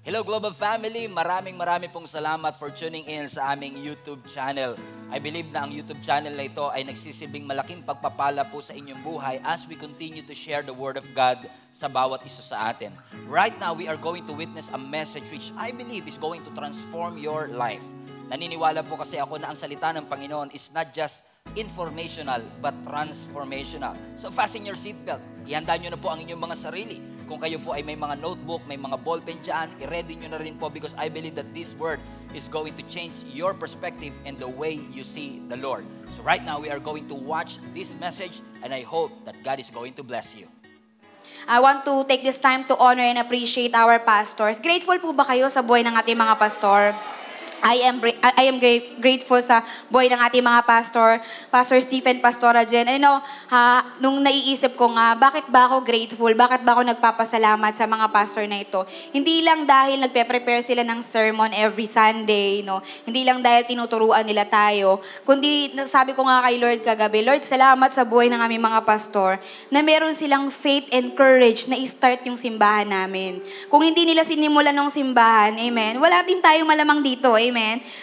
Hello Global Family, maraming pong salamat for tuning in sa aming YouTube channel. I believe na ang YouTube channel na ito ay nagsisilbing malaking pagpapala po sa inyong buhay as we continue to share the Word of God sa bawat isa sa atin. Right now, we are going to witness a message which I believe is going to transform your life. Naniniwala po kasi ako na ang salita ng Panginoon is not just informational but transformational. So fasten your seatbelt. Ihanda nyo na po ang inyong mga sarili. Kung kayo po ay may mga notebook, may mga ballpen dyan, i-ready nyo na rin po because I believe that this word is going to change your perspective and the way you see the Lord. So right now, we are going to watch this message and I hope that God is going to bless you. I want to take this time to honor and appreciate our pastors. Grateful po ba kayo sa buhay ng ating mga pastor? I am grateful sa buhay ng ating mga pastor, Pastor Stephen, Pastora Jen. And nung naiisip ko nga, bakit ba ako grateful? Bakit ba ako nagpapasalamat sa mga pastor na ito? Hindi lang dahil nagpe-prepare sila ng sermon every Sunday, no? Hindi lang dahil tinuturuan nila tayo, kundi sabi ko nga kay Lord kagabi, Lord, salamat sa buhay ng aming mga pastor na meron silang faith and courage na i-start yung simbahan namin. Kung hindi nila sinimulan ng simbahan, amen, wala din tayo malamang dito, amen.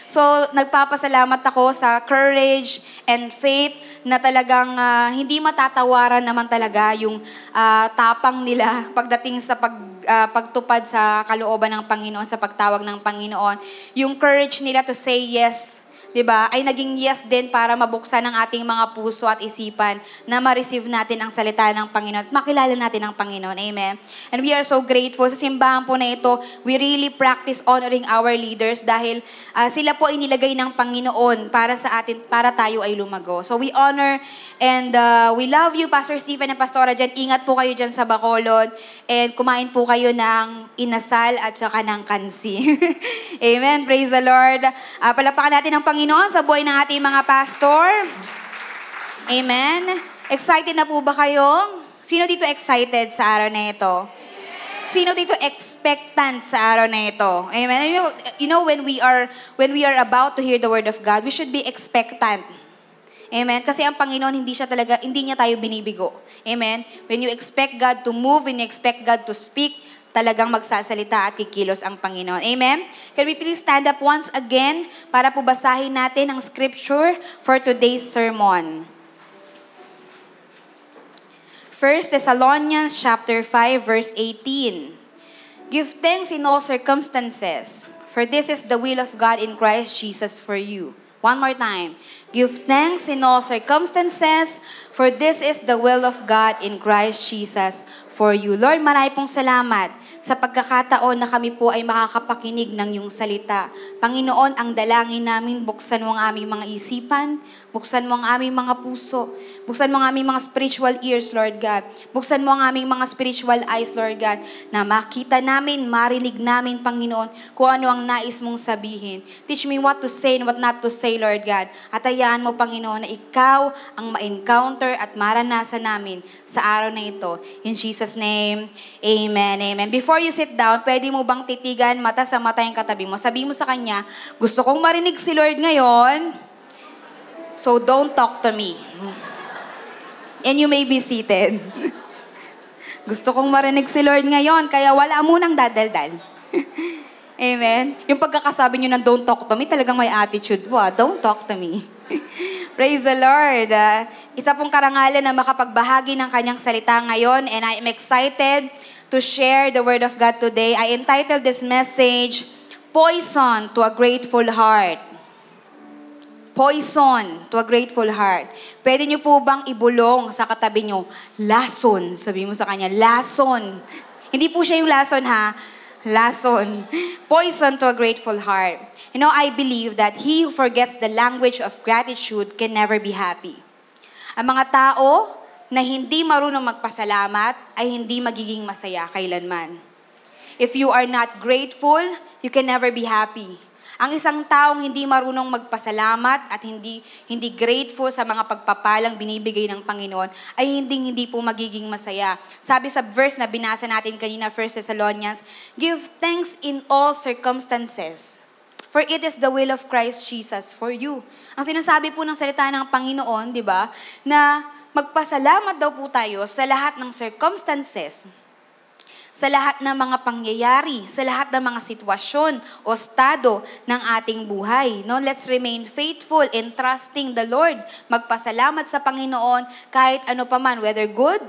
So, nagpapasalamat ako sa courage and faith na talagang hindi matatawaran naman talaga yung tapang nila pagdating sa pagtupad sa kalooban ng Panginoon, sa pagtawag ng Panginoon. Yung courage nila to say yes, 'di ba? Ay naging yes din para mabuksan ang ating mga puso at isipan na ma-receive natin ang salita ng Panginoon at makilala natin ang Panginoon. Amen. And we are so grateful sa simbahan po na ito. We really practice honoring our leaders dahil sila po inilagay ng Panginoon para sa atin, para tayo ay lumago. So we honor and we love you, Pastor Stephen and Pastora Jen. Ingat po kayo dyan sa Bacolod and kumain po kayo ng inasal at saka ng kansi. Amen. Praise the Lord. Palapakan natin ang Panginoon sa buhay ng ating mga pastor. Amen. Excited na po ba kayo? Sino dito excited sa araw na ito? Sino dito expectant sa araw na ito? Amen. You know when we are about to hear the word of God, we should be expectant. Amen. Kasi ang Panginoon hindi niya tayo binibigo. Amen. When you expect God to move, when you expect God to speak, talagang magsasalita at kikilos ang Panginoon. Amen? Can we please stand up once again para po basahin natin ang scripture for today's sermon. 1 Thessalonians chapter 5 verse 18. Give thanks in all circumstances, for this is the will of God in Christ Jesus for you. One more time. Give thanks in all circumstances, for this is the will of God in Christ Jesus for you. Lord, marami pong salamat sa pagkakataon na kami po ay makakapakinig ng iyong salita. Panginoon, ang dalangin namin, buksan mo ang aming mga isipan, buksan mo ang aming mga puso, buksan mo ang aming mga spiritual ears, Lord God. Buksan mo ang aming mga spiritual eyes, Lord God, na makita namin, marinig namin, Panginoon, kung ano ang nais mong sabihin. Teach me what to say and what not to say, Lord God. At hayaan mo, Panginoon, na ikaw ang ma-encounter at maranasan namin sa araw na ito. In Jesus' name, amen, amen. Before you sit down, pwede mo bang titigan mata sa mata yung katabi mo? Sabi mo sa kanya, gusto kong marinig si Lord ngayon, so don't talk to me. And you may be seated. Gusto kong marinig si Lord ngayon, kaya wala munang dadaldal. Amen? Yung pagkakasabi nyo ng don't talk to me, talagang may attitude po. Don't talk to me. Praise the Lord. Isa pong karangalan na makapagbahagi ng kanyang salita ngayon, and I am excited to share the Word of God today. I entitled this message, Poison to a Grateful Heart. Poison to a grateful heart. Pwede niyo po bang ibulong sa katabi niyo, lason? Sabi mo sa kanya, lason. Hindi po siya yung lason ha, lason. Poison to a grateful heart. You know, I believe that he who forgets the language of gratitude can never be happy. Ang mga tao na hindi marunong magpasalamat ay hindi magiging masaya kailanman. If you are not grateful, you can never be happy. Ang isang taong hindi marunong magpasalamat at hindi grateful sa mga pagpapalang binibigay ng Panginoon ay hindi po magiging masaya. Sabi sa verse na binasa natin kanina, 1 Thessalonians, give thanks in all circumstances, for it is the will of Christ Jesus for you. Ang sinasabi po ng salita ng Panginoon, di ba, na magpasalamat daw po tayo sa lahat ng circumstances. sa lahat ng mga pangyayari, sa lahat ng mga sitwasyon o estado ng ating buhay. No, let's remain faithful in trusting the Lord. Magpasalamat sa Panginoon kahit ano pa man, whether good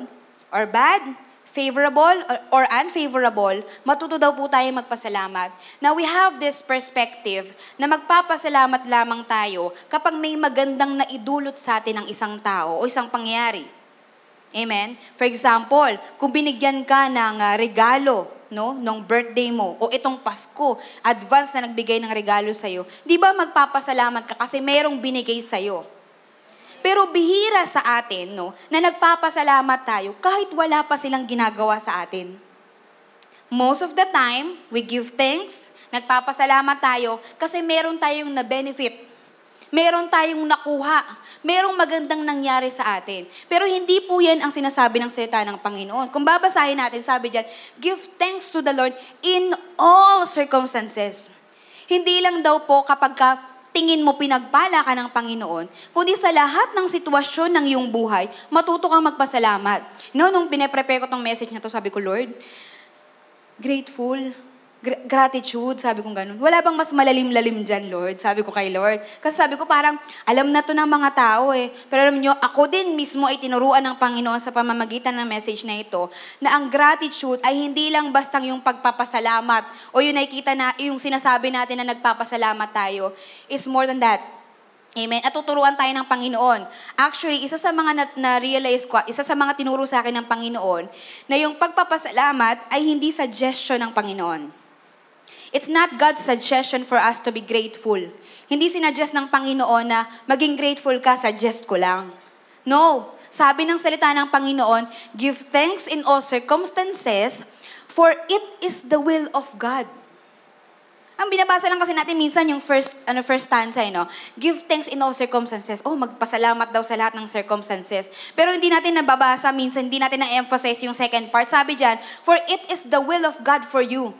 or bad, favorable or unfavorable, matuto daw po tayo magpasalamat. Now, we have this perspective na magpapasalamat lamang tayo kapag may magandang naidulot sa atin ng isang tao o isang pangyayari. Amen? For example, kung binigyan ka ng regalo, no, nung birthday mo, o itong Pasko, advance na nagbigay ng regalo sa'yo, di ba magpapasalamat ka kasi merong binigay sa'yo? Pero bihira sa atin, no, na nagpapasalamat tayo kahit wala pa silang ginagawa sa atin. Most of the time, we give thanks, nagpapasalamat tayo kasi meron tayong na-benefit. Meron tayong nakuha. Merong magandang nangyari sa atin. Pero hindi po yan ang sinasabi ng salita ng Panginoon. Kung babasahin natin, sabi diyan, give thanks to the Lord in all circumstances. Hindi lang daw po kapag tingin mo pinagpala ka ng Panginoon, kundi sa lahat ng sitwasyon ng iyong buhay, matuto kang magpasalamat. No, nung pinaprepare ko tong message na to, sabi ko, Lord, grateful, gratitude, sabi ko ganun. Wala bang mas malalim-lalim dyan, Lord? Sabi ko kay Lord. Kasi sabi ko parang, alam na to ng mga tao eh. Pero alam nyo, ako din mismo ay tinuruan ng Panginoon sa pamamagitan ng message na ito, na ang gratitude ay hindi lang bastang yung pagpapasalamat o yung nakikita na, yung sinasabi natin na nagpapasalamat tayo. Is more than that. Amen. At tuturuan tayo ng Panginoon. Actually, isa sa mga na-realize ko, isa sa mga tinuro sa akin ng Panginoon, na yung pagpapasalamat ay hindi suggestion ng Panginoon. It's not God's suggestion for us to be grateful. Hindi sinuggest ng Panginoon na maging grateful ka, suggest ko lang. No. Sabi ng salita ng Panginoon, give thanks in all circumstances, for it is the will of God. Ang binabasa lang kasi natin minsan yung first stanza, no? Give thanks in all circumstances. Oh, magpasalamat daw sa lahat ng circumstances. Pero hindi natin nababasa minsan, hindi natin na-emphasize yung second part. Sabi diyan, for it is the will of God for you.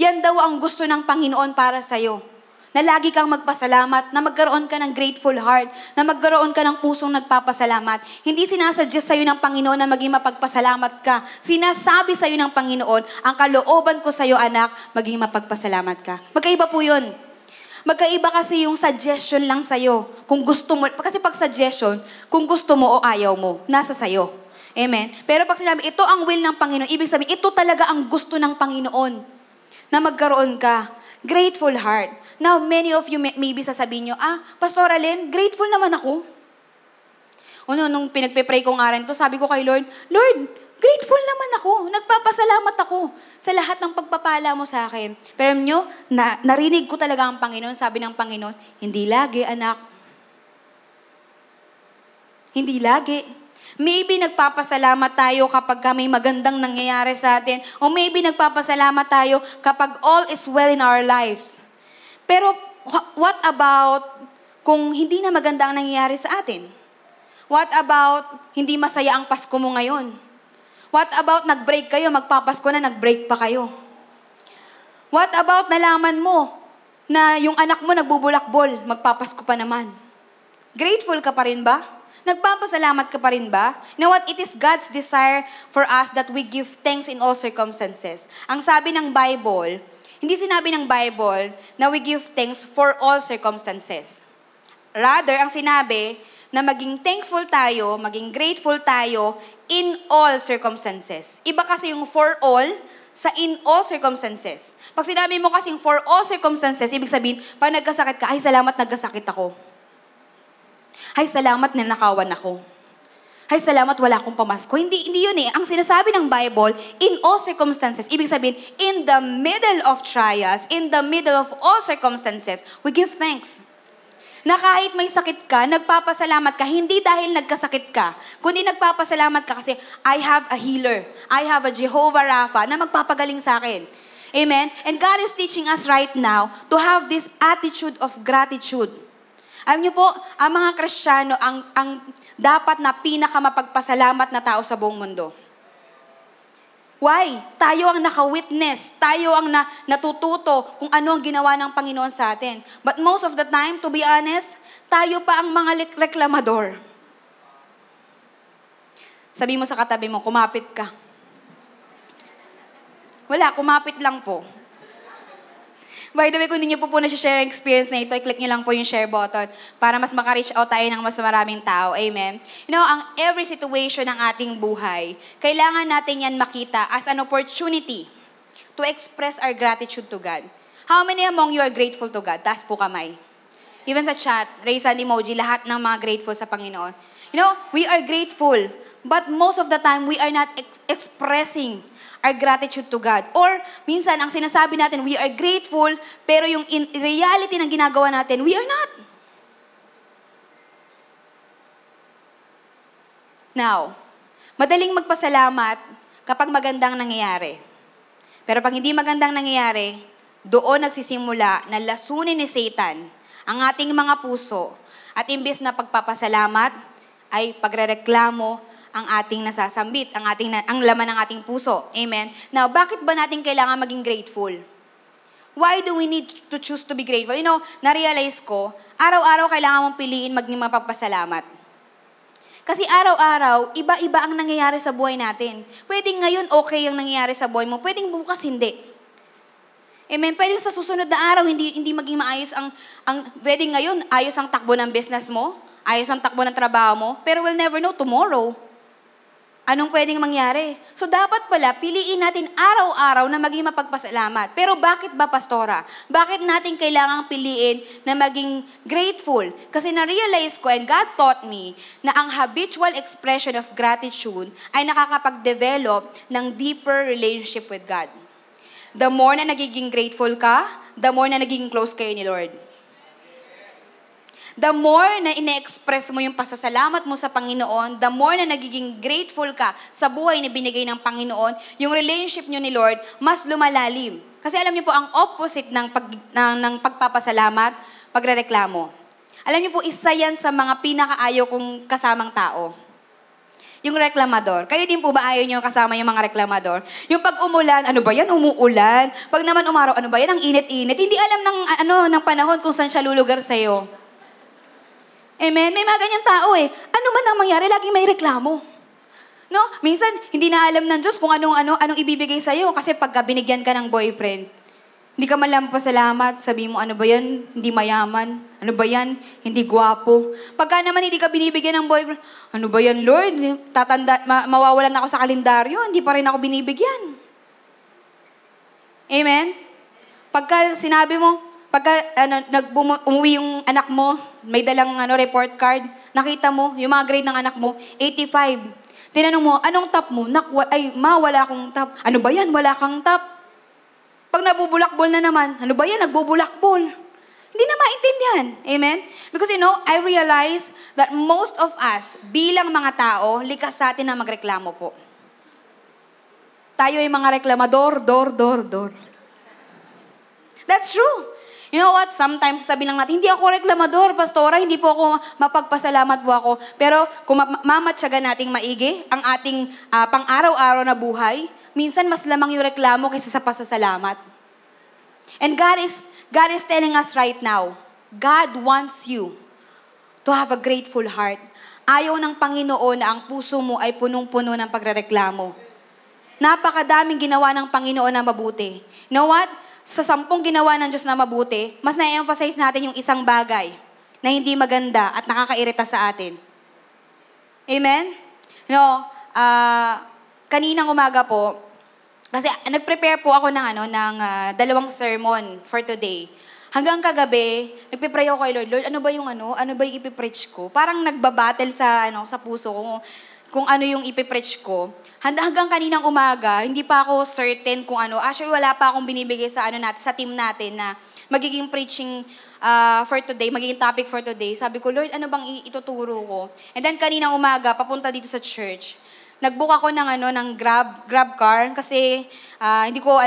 Yan daw ang gusto ng Panginoon para sa'yo. Na lagi kang magpasalamat, na magkaroon ka ng grateful heart, na magkaroon ka ng pusong nagpapasalamat. Hindi sinasuggest sa'yo ng Panginoon na maging mapagpasalamat ka. Sinasabi sa'yo ng Panginoon, ang kalooban ko sa'yo, anak, maging mapagpasalamat ka. Magkaiba po yun. Magkaiba kasi yung suggestion lang sa'yo. Kung gusto mo, kasi pag suggestion, kung gusto mo o ayaw mo, nasa sa'yo. Amen? Pero pag sinabi, ito ang will ng Panginoon, ibig sabihin, ito talaga ang gusto ng Panginoon. Na magkaroon ka. Grateful heart. Now, many of you maybe sasabihin nyo, Pastor Allen, grateful naman ako. Nung pinagpe-pray ko nga rin to, sabi ko kay Lord, Lord, grateful naman ako. Nagpapasalamat ako sa lahat ng pagpapala mo sa akin. Pero nyo, narinig ko talaga ang Panginoon. Sabi ng Panginoon, hindi lagi, anak. Hindi lagi. Maybe nagpapasalamat tayo kapag may magandang nangyayari sa atin. O maybe nagpapasalamat tayo kapag all is well in our lives. Pero what about kung hindi na maganda ang nangyayari sa atin? What about hindi masaya ang Pasko mo ngayon? What about nag-break kayo, magpapasko na, nag-break pa kayo? What about nalaman mo na yung anak mo nagbubulakbol, magpapasko pa naman? Grateful ka pa rin ba? Nagpapasalamat ka pa rin ba? You know what? It is God's desire for us that we give thanks in all circumstances. Ang sabi ng Bible, hindi sinabi ng Bible na we give thanks for all circumstances. Rather, ang sinabi na maging thankful tayo, maging grateful tayo in all circumstances. Iba kasi yung for all sa in all circumstances. Pag sinabi mo kasing for all circumstances, ibig sabihin, pag nagkasakit ka, ay salamat nagkasakit ako. Ay, salamat na nakawan ako. Ay, salamat wala akong pamasko. Hindi yun eh. Ang sinasabi ng Bible, in all circumstances, ibig sabihin, in the middle of trials, in the middle of all circumstances, we give thanks. Na kahit may sakit ka, nagpapasalamat ka, hindi dahil nagkasakit ka, kundi nagpapasalamat ka kasi, I have a healer. I have a Jehovah Rapha na magpapagaling sa akin. Amen? And God is teaching us right now to have this attitude of gratitude. Alam niyo po, ang mga Kristiyano, ang dapat na pinakamapagpasalamat na tao sa buong mundo. Why? Tayo ang naka-witness. Tayo ang natututo kung ano ang ginawa ng Panginoon sa atin. But most of the time, to be honest, tayo pa ang mga reklamador. Sabi mo sa katabi mo, kumapit ka. Wala, kumapit lang po. By the way, kung hindi nyo po na-share ang experience na ito, i-click nyo lang po yung share button para mas maka-reach out tayo ng mas maraming tao. Amen? You know, ang every situation ng ating buhay, kailangan natin yan makita as an opportunity to express our gratitude to God. How many among you are grateful to God? Taas po kamay. Even sa chat, raise an emoji, lahat ng mga grateful sa Panginoon. You know, we are grateful, but most of the time, we are not expressing our gratitude to God. Or, minsan, ang sinasabi natin, we are grateful, pero yung in reality ng ginagawa natin, we are not. Now, madaling magpasalamat kapag magandang nangyayari. Pero pag hindi magandang nangyayari, doon nagsisimula na lasunin ni Satan ang ating mga puso at imbes na pagpapasalamat ay pagrereklamo ang ating nasasambit, ang laman ng ating puso. Amen? Now, bakit ba natin kailangan maging grateful? Why do we need to choose to be grateful? You know, na-realize ko, araw-araw kailangan mong piliin maging mapagpasalamat. Kasi araw-araw, iba-iba ang nangyayari sa buhay natin. Pwedeng ngayon okay ang nangyayari sa buhay mo, pwedeng bukas hindi. Amen? Pwedeng sa susunod na araw, hindi maging maayos pwedeng ngayon, ayos ang takbo ng business mo, ayos ang takbo ng trabaho mo, pero we'll never know tomorrow. Anong pwedeng mangyari? So dapat pala, piliin natin araw-araw na maging mapagpasalamat. Pero bakit ba, Pastora? Bakit natin kailangang piliin na maging grateful? Kasi na-realize ko and God taught me na ang habitual expression of gratitude ay nakakapag-develop ng deeper relationship with God. The more na nagiging grateful ka, the more na nagiging close kayo ni Lord. The more na ine-express mo yung pasasalamat mo sa Panginoon, the more na nagiging grateful ka sa buhay na binigay ng Panginoon, yung relationship nyo ni Lord, mas lumalalim. Kasi alam niyo po, ang opposite ng pagpapasalamat, pagrereklamo. Alam niyo po, isa yan sa mga pinakaayaw kong kasamang tao. Yung reklamador. Kayo din po ba ayaw nyo kasama yung mga reklamador? Yung pag umulan, ano ba yan? Umuulan. Pag naman umaraw, ano ba yan? Ang init-init. Hindi alam ng panahon kung saan siya lulugar sa'yo. Amen? May mga ganyan tao eh. Ano man ang mangyari, laging may reklamo. No? Minsan, hindi na alam ng Diyos kung anong ibibigay sa'yo. Kasi pagka binigyan ka ng boyfriend, hindi ka man lang pasalamat, sabi mo, ano ba yan? Hindi mayaman. Ano ba yan? Hindi gwapo. Pagka naman hindi ka binibigyan ng boyfriend, ano ba yan, Lord? Mawawalan ako sa kalendaryo, hindi pa rin ako binibigyan. Amen? Pagka sinabi mo, umuwi yung anak mo, may dalang report card, nakita mo, yung mga grade ng anak mo, 85. Tinanong mo, anong top mo? Wala akong top. Ano ba yan? Wala kang top. Pag nabubulakbol na naman, ano ba yan? Nagbubulakbol. Hindi na maintindihan. Amen? Because I realize that most of us, bilang mga tao, likas sa atin na magreklamo po. Tayo ay mga reklamador, dor. That's true. You know what? Sometimes sabi lang natin, hindi ako reklamador, Pastora, hindi po ako mapagpasalamat po ako. Pero kung mamatyagan nating maigi ang ating pang-araw-araw na buhay, minsan mas lamang yung reklamo kaysa sa pasasalamat. And God is telling us right now, God wants you to have a grateful heart. Ayaw ng Panginoon na ang puso mo ay punong-puno ng pagrereklamo. Napakadaming ginawa ng Panginoon na mabuti. You know what? Sa 10 ginawa ng Diyos na mabuti, mas na-emphasize natin yung isang bagay na hindi maganda at nakakairita sa atin. Amen? Kaninang umaga po, kasi nag-prepare po ako ng 2 sermon for today. Hanggang kagabi, nagpe-pray ako kay Lord. Lord, ano ba yung ipipreach ko? Parang nagbabattle sa puso ko kung ano yung ipipreach ko. Hanggang kaninang umaga, hindi pa ako certain kung ano. Actually, wala pa akong binibigay sa team natin na magiging preaching for today, magiging topic for today. Sabi ko, Lord, ano bang ituturo ko? And then kaninang umaga, papunta dito sa church. Nag-book ako ng grab car kasi hindi ko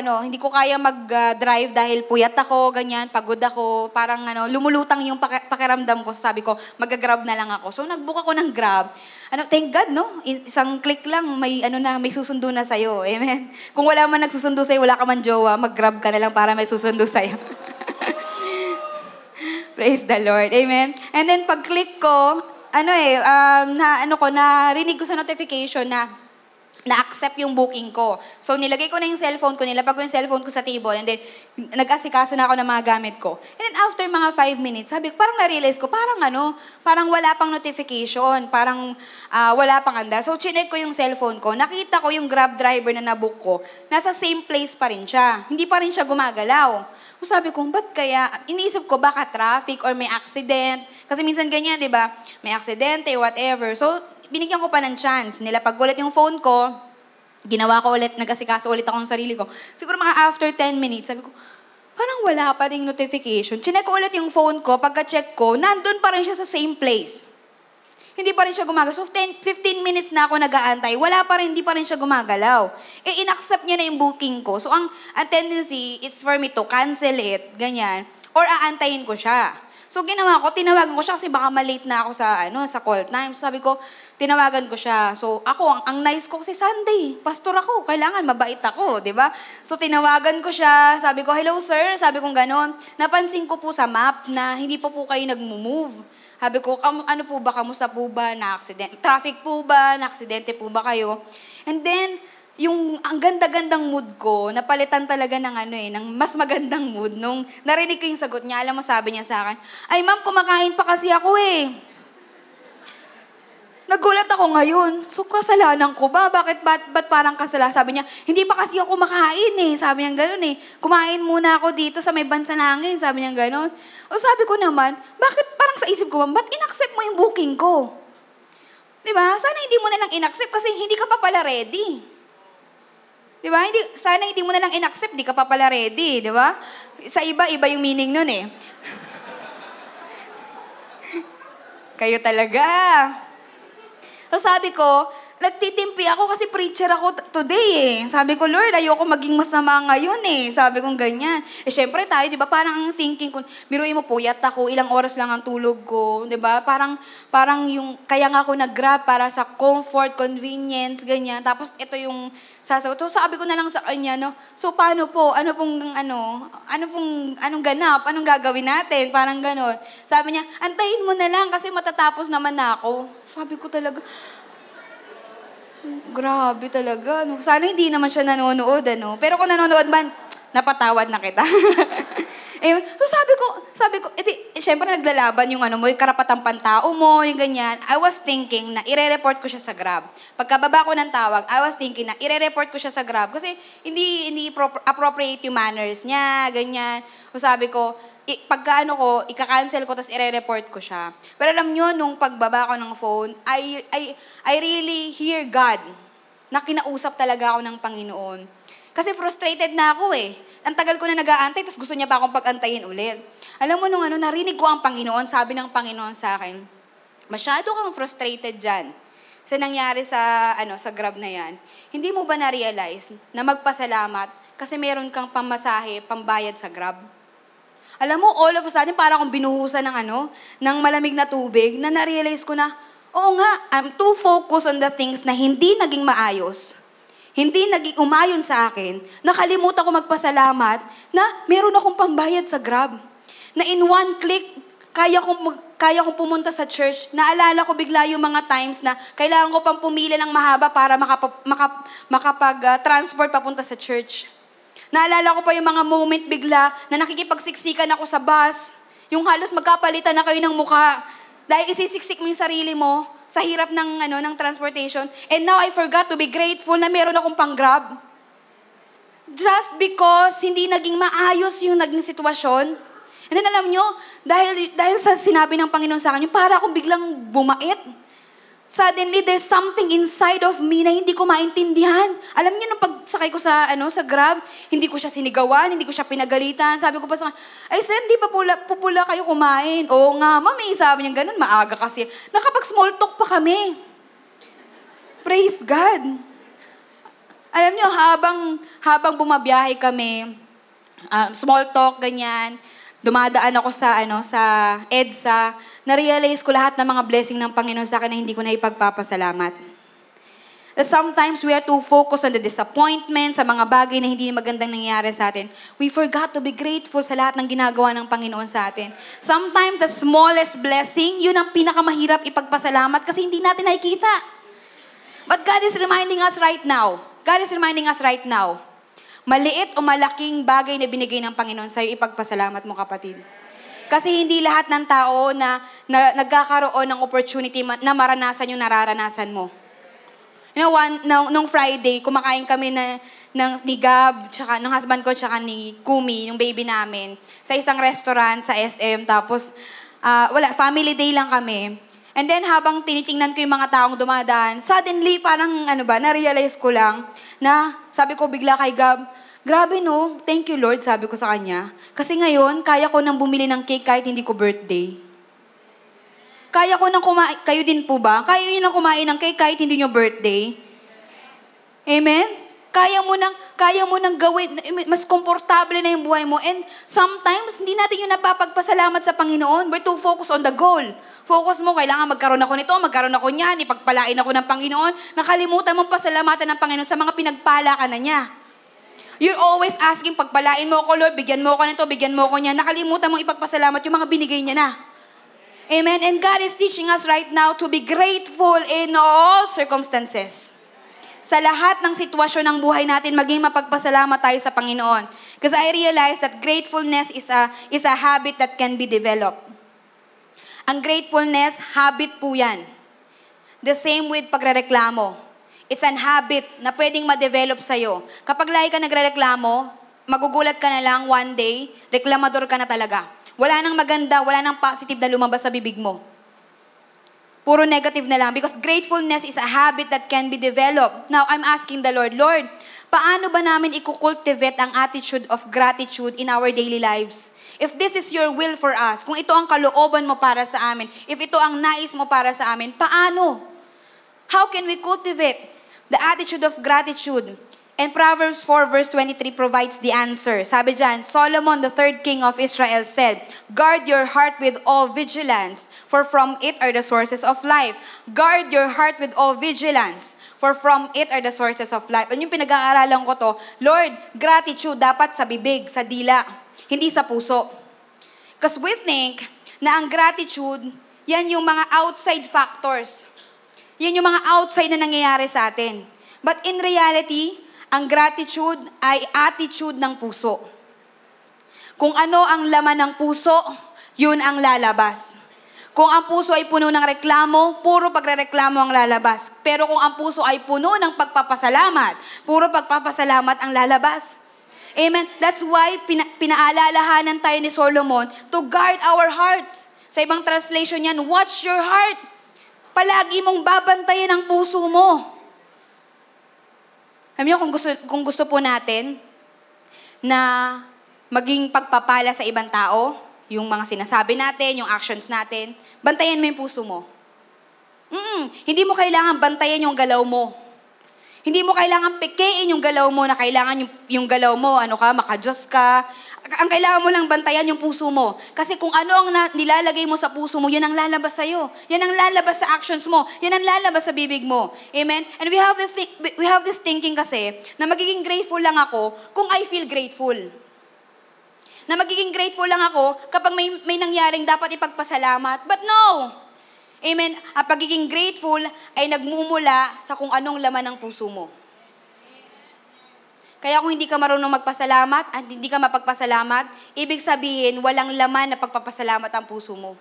kaya mag-drive dahil puyat ako, ganyan, pagod ako, parang lumulutang yung pakiramdam ko. So sabi ko, mag-grab na lang ako. So nag-book ako ng grab. Thank God, no? Isang click lang, may susundo na sa'yo. Amen? Kung wala man nagsusundo sa'yo, wala ka man jowa, mag-grab ka na lang para may susundo sa'yo. Praise the Lord. Amen? And then pag-click ko, narinig ko sa notification na na-accept yung booking ko. So, nilagay ko na yung cellphone ko, nilapag ko yung cellphone ko sa table, and then, nag-asikaso na ako ng mga gamit ko. And then, after mga 5 minutes, sabi ko, parang na-realize ko, parang wala pang notification, parang wala pang anda. So, chinek ko yung cellphone ko, nakita ko yung Grab driver na nabook ko, nasa same place pa rin siya. Hindi pa rin siya gumagalaw. So, sabi ko, ba't kaya? Iniisip ko, baka traffic or may accident. Kasi minsan ganyan, di ba? May aksidente, whatever. So, binigyan ko pa ng chance. Nilapag ulit yung phone ko, ginawa ko ulit, nag-asikaso ulit ako ng sarili ko. Siguro mga after 10 minutes, sabi ko, parang wala pa ding notification. Chinek ko ulit yung phone ko, pagka-check ko, nandun pa rin siya sa same place. Hindi pa rin siya gumagalaw. So, 15 minutes na ako nag-aantay, wala pa rin, hindi pa rin siya gumagalaw. In-accept niya na yung booking ko. So, ang tendency is for me to cancel it, ganyan, or aantayin ko siya. So, ginawa ko, tinawagan ko siya kasi baka malate na ako sa call time. So, sabi ko, tinawagan ko siya. So, ako, ang nice ko kasi Sunday. Pastor ako, kailangan mabait ako, di ba? So, tinawagan ko siya. Sabi ko, hello sir. Sabi ko gano'n. Napansin ko po sa map na hindi po kayo nag-move. Sabi ko, ano po ba, kamusta po ba, na-accident? Traffic po ba, na-aksidente po ba kayo? And then, yung ang ganda-gandang mood ko, napalitan talaga ng mas magandang mood. Nung narinig ko yung sagot niya, alam mo, sabi niya sa akin, ay ma'am, kumakain pa kasi ako eh. Nagulat ako ngayon. So, kasalanan ko ba? Ba't parang kasalanan? Sabi niya, hindi pa kasi ako kumakain eh. Sabi niya gano'n eh. Kumain muna ako dito sa may Bansanangin. Sabi niya gano'n. O sabi ko naman, bakit parang sa isip ko ba, ba't in-accept mo yung booking ko? Diba? Sana hindi mo na lang in-accept kasi hindi ka pa pala ready. Di ba? Sana hindi mo na lang in-accept, di ka pa pala ready, di ba? Sa iba yung meaning nun eh. Kayo talaga. So sabi ko, nagtitimpi ako kasi preacher ako today eh. Sabi ko, Lord, ayoko maging masama ngayon eh. Sabi ko ganyan. Eh syempre tayo, di ba? Parang ang thinking ko, biruin mo, puyat ako, ilang oras lang ang tulog ko. Di ba? Parang yung, kaya nga ako nag-grab para sa comfort, convenience, ganyan. Tapos ito yung sasagot. So sabi ko na lang sa kanya, no? So paano po? Anong ganap? Anong gagawin natin? Parang ganon. Sabi niya, antayin mo na lang kasi matatapos naman na ako. Sabi ko talaga, grabe talaga. No? Sana hindi naman siya nanonood, ano? Pero kung nanonood man, napatawad na kita. So sabi ko, syempre naglalaban yung yung karapatang pantao mo, yung ganyan. I was thinking na ire-report ko siya sa Grab. Pagkababa ko ng tawag, I was thinking na ire-report ko siya sa Grab kasi hindi appropriate yung manners niya, ganyan. So sabi ko, ika-cancel ko, tapos ire-report ko siya. Pero alam nyo, nung pagbaba ko ng phone, I really hear God na kinausap talaga ako ng Panginoon. Kasi frustrated na ako eh. Ang tagal ko na nag-aantay, tapos gusto niya pa akong pag-antayin ulit. Alam mo, narinig ko ang Panginoon, sabi ng Panginoon sa akin, masyado kang frustrated dyan sa nangyari sa Grab na yan. Hindi mo ba na-realize na magpasalamat kasi meron kang pamasahe, pambayad sa Grab? Alam mo, all of a sudden, para akong binuhusan ng malamig na tubig, na na-realize ko na, oo nga, I'm too focused on the things na hindi naging maayos. Hindi naging umayon sa akin. Nakalimutan ko magpasalamat na meron akong pambayad sa Grab. Na in one click, kaya kong pumunta sa church. Naalala ko bigla yung mga times na kailangan ko pang pumili ng mahaba para makapag-transport papunta sa church. Naalala ko pa yung mga moment bigla na nakikipagsiksikan ako sa bus. Yung halos magkapalitan na kayo ng mukha. Dahil isisiksik mo yung sarili mo sa hirap ng transportation. And now I forgot to be grateful na meron akong pang-Grab. Just because hindi naging maayos yung naging sitwasyon. And then alam nyo, dahil sa sinabi ng Panginoon sa akin, para akong biglang bumait. Suddenly, there's something inside of me na hindi ko maintindihan. Alam niyo, nung pagsakay ko sa Grab, hindi ko siya sinigawan, hindi ko siya pinagalitan. Sabi ko pa sa ay, sir, hindi pa pupula kayo kumain. Oo nga, mami, sabi niya ganun, maaga kasi. Nakapag-small talk pa kami. Praise God. Alam niyo, habang bumabiyahe kami, small talk, ganyan, dumadaan ako sa EDSA, na-realize ko lahat ng mga blessing ng Panginoon sa akin na hindi ko na ipagpapasalamat. That sometimes we are too focused on the disappointment, sa mga bagay na hindi magandang nangyayari sa atin. We forgot to be grateful sa lahat ng ginagawa ng Panginoon sa atin. Sometimes the smallest blessing, yun ang pinakamahirap ipagpasalamat kasi hindi natin nakikita. But God is reminding us right now. God is reminding us right now. Maliit o malaking bagay na binigay ng Panginoon sa'yo, ipagpasalamat mo, kapatid. Kasi hindi lahat ng tao na nagkakaroon ng opportunity na maranasan yung nararanasan mo. You know, nung Friday, kumakain kami ni Gab, tsaka ng husband ko, tsaka ni Kumi, yung baby namin, sa isang restaurant sa SM. Tapos, family day lang kami. And then, habang tinitingnan ko yung mga taong dumadaan, suddenly, parang, na-realize ko lang, na sabi ko bigla kay Gab, grabe no, thank you Lord, sabi ko sa kanya. Kasi ngayon, kaya ko nang bumili ng cake kahit hindi ko birthday. Kaya ko nang kumain, kayo din po ba? Kaya nyo nang kumain ng cake kahit hindi nyo birthday? Amen? Kaya mo nang gawin, mas komportable na yung buhay mo. And sometimes, hindi natin yung napapagpasalamat sa Panginoon. We're too focused on the goal. Focus mo, kailangan magkaroon ako nito, magkaroon ako niyan, ipagpalain ako ng Panginoon. Nakalimutan mong pasalamatan ng Panginoon sa mga pinagpala ka na niya. You're always asking, pagpalain mo ako, Lord, bigyan mo ako nito, bigyan mo ako niyan. Nakalimutan mong ipagpasalamat yung mga binigay niya na. Amen? And God is teaching us right now to be grateful in all circumstances. Sa lahat ng sitwasyon ng buhay natin, maging mapagpasalamat tayo sa Panginoon. Because I realize that gratefulness is a habit that can be developed. Ang gratefulness, habit po yan. The same with pagrereklamo. It's an habit na pwedeng ma-develop sa'yo. Kapag lagi ka nagrereklamo, magugulat ka na lang one day, reklamador ka na talaga. Wala nang maganda, wala nang positive na lumabas sa bibig mo. Puro negative na lang. Because gratefulness is a habit that can be developed. Now, I'm asking the Lord, Lord, paano ba namin i-cultivate ang attitude of gratitude in our daily lives? If this is your will for us, kung ito ang kalooban mo para sa amin, if ito ang nais mo para sa amin, paano? How can we cultivate the attitude of gratitude? And Proverbs 4 verse 23 provides the answer. Sabi dyan, Solomon, the third king of Israel, said, guard your heart with all vigilance, for from it are the sources of life. Guard your heart with all vigilance, for from it are the sources of life. Ano yung pinag-aaralan ko to? Lord, gratitude dapat sa bibig, sa dila, hindi sa puso. Because we think na ang gratitude, yan yung mga outside factors. Yan yung mga outside na nangyayari sa atin. But in reality, ang gratitude ay attitude ng puso. Kung ano ang laman ng puso, yun ang lalabas. Kung ang puso ay puno ng reklamo, puro pagrereklamo ang lalabas. Pero kung ang puso ay puno ng pagpapasalamat, puro pagpapasalamat ang lalabas. Amen? That's why pinaalalahanan tayo ni Solomon to guard our hearts. Sa ibang translation yan, watch your heart. Palagi mong babantayan ang puso mo. Alam niyo, kung gusto po natin na maging pagpapala sa ibang tao, yung mga sinasabi natin, yung actions natin, bantayan mo yung puso mo. Hindi mo kailangan bantayan yung galaw mo. Hindi mo kailangan pekein yung galaw mo na kailangan yung galaw mo, maka-Diyos ka. Ang kailangan mo lang bantayan yung puso mo. Kasi kung ano ang nilalagay mo sa puso mo, yan ang lalabas sa'yo. Yan ang lalabas sa actions mo. Yan ang lalabas sa bibig mo. Amen? And we have this thinking kasi na magiging grateful lang ako kung I feel grateful. Na magiging grateful lang ako kapag may nangyaring dapat ipagpasalamat. But no! Amen? Ang pagiging grateful ay nagmumula sa kung anong laman ng puso mo. Kaya kung hindi ka marunong magpasalamat at hindi ka mapagpasalamat, ibig sabihin, walang laman na pagpapasalamat ang puso mo.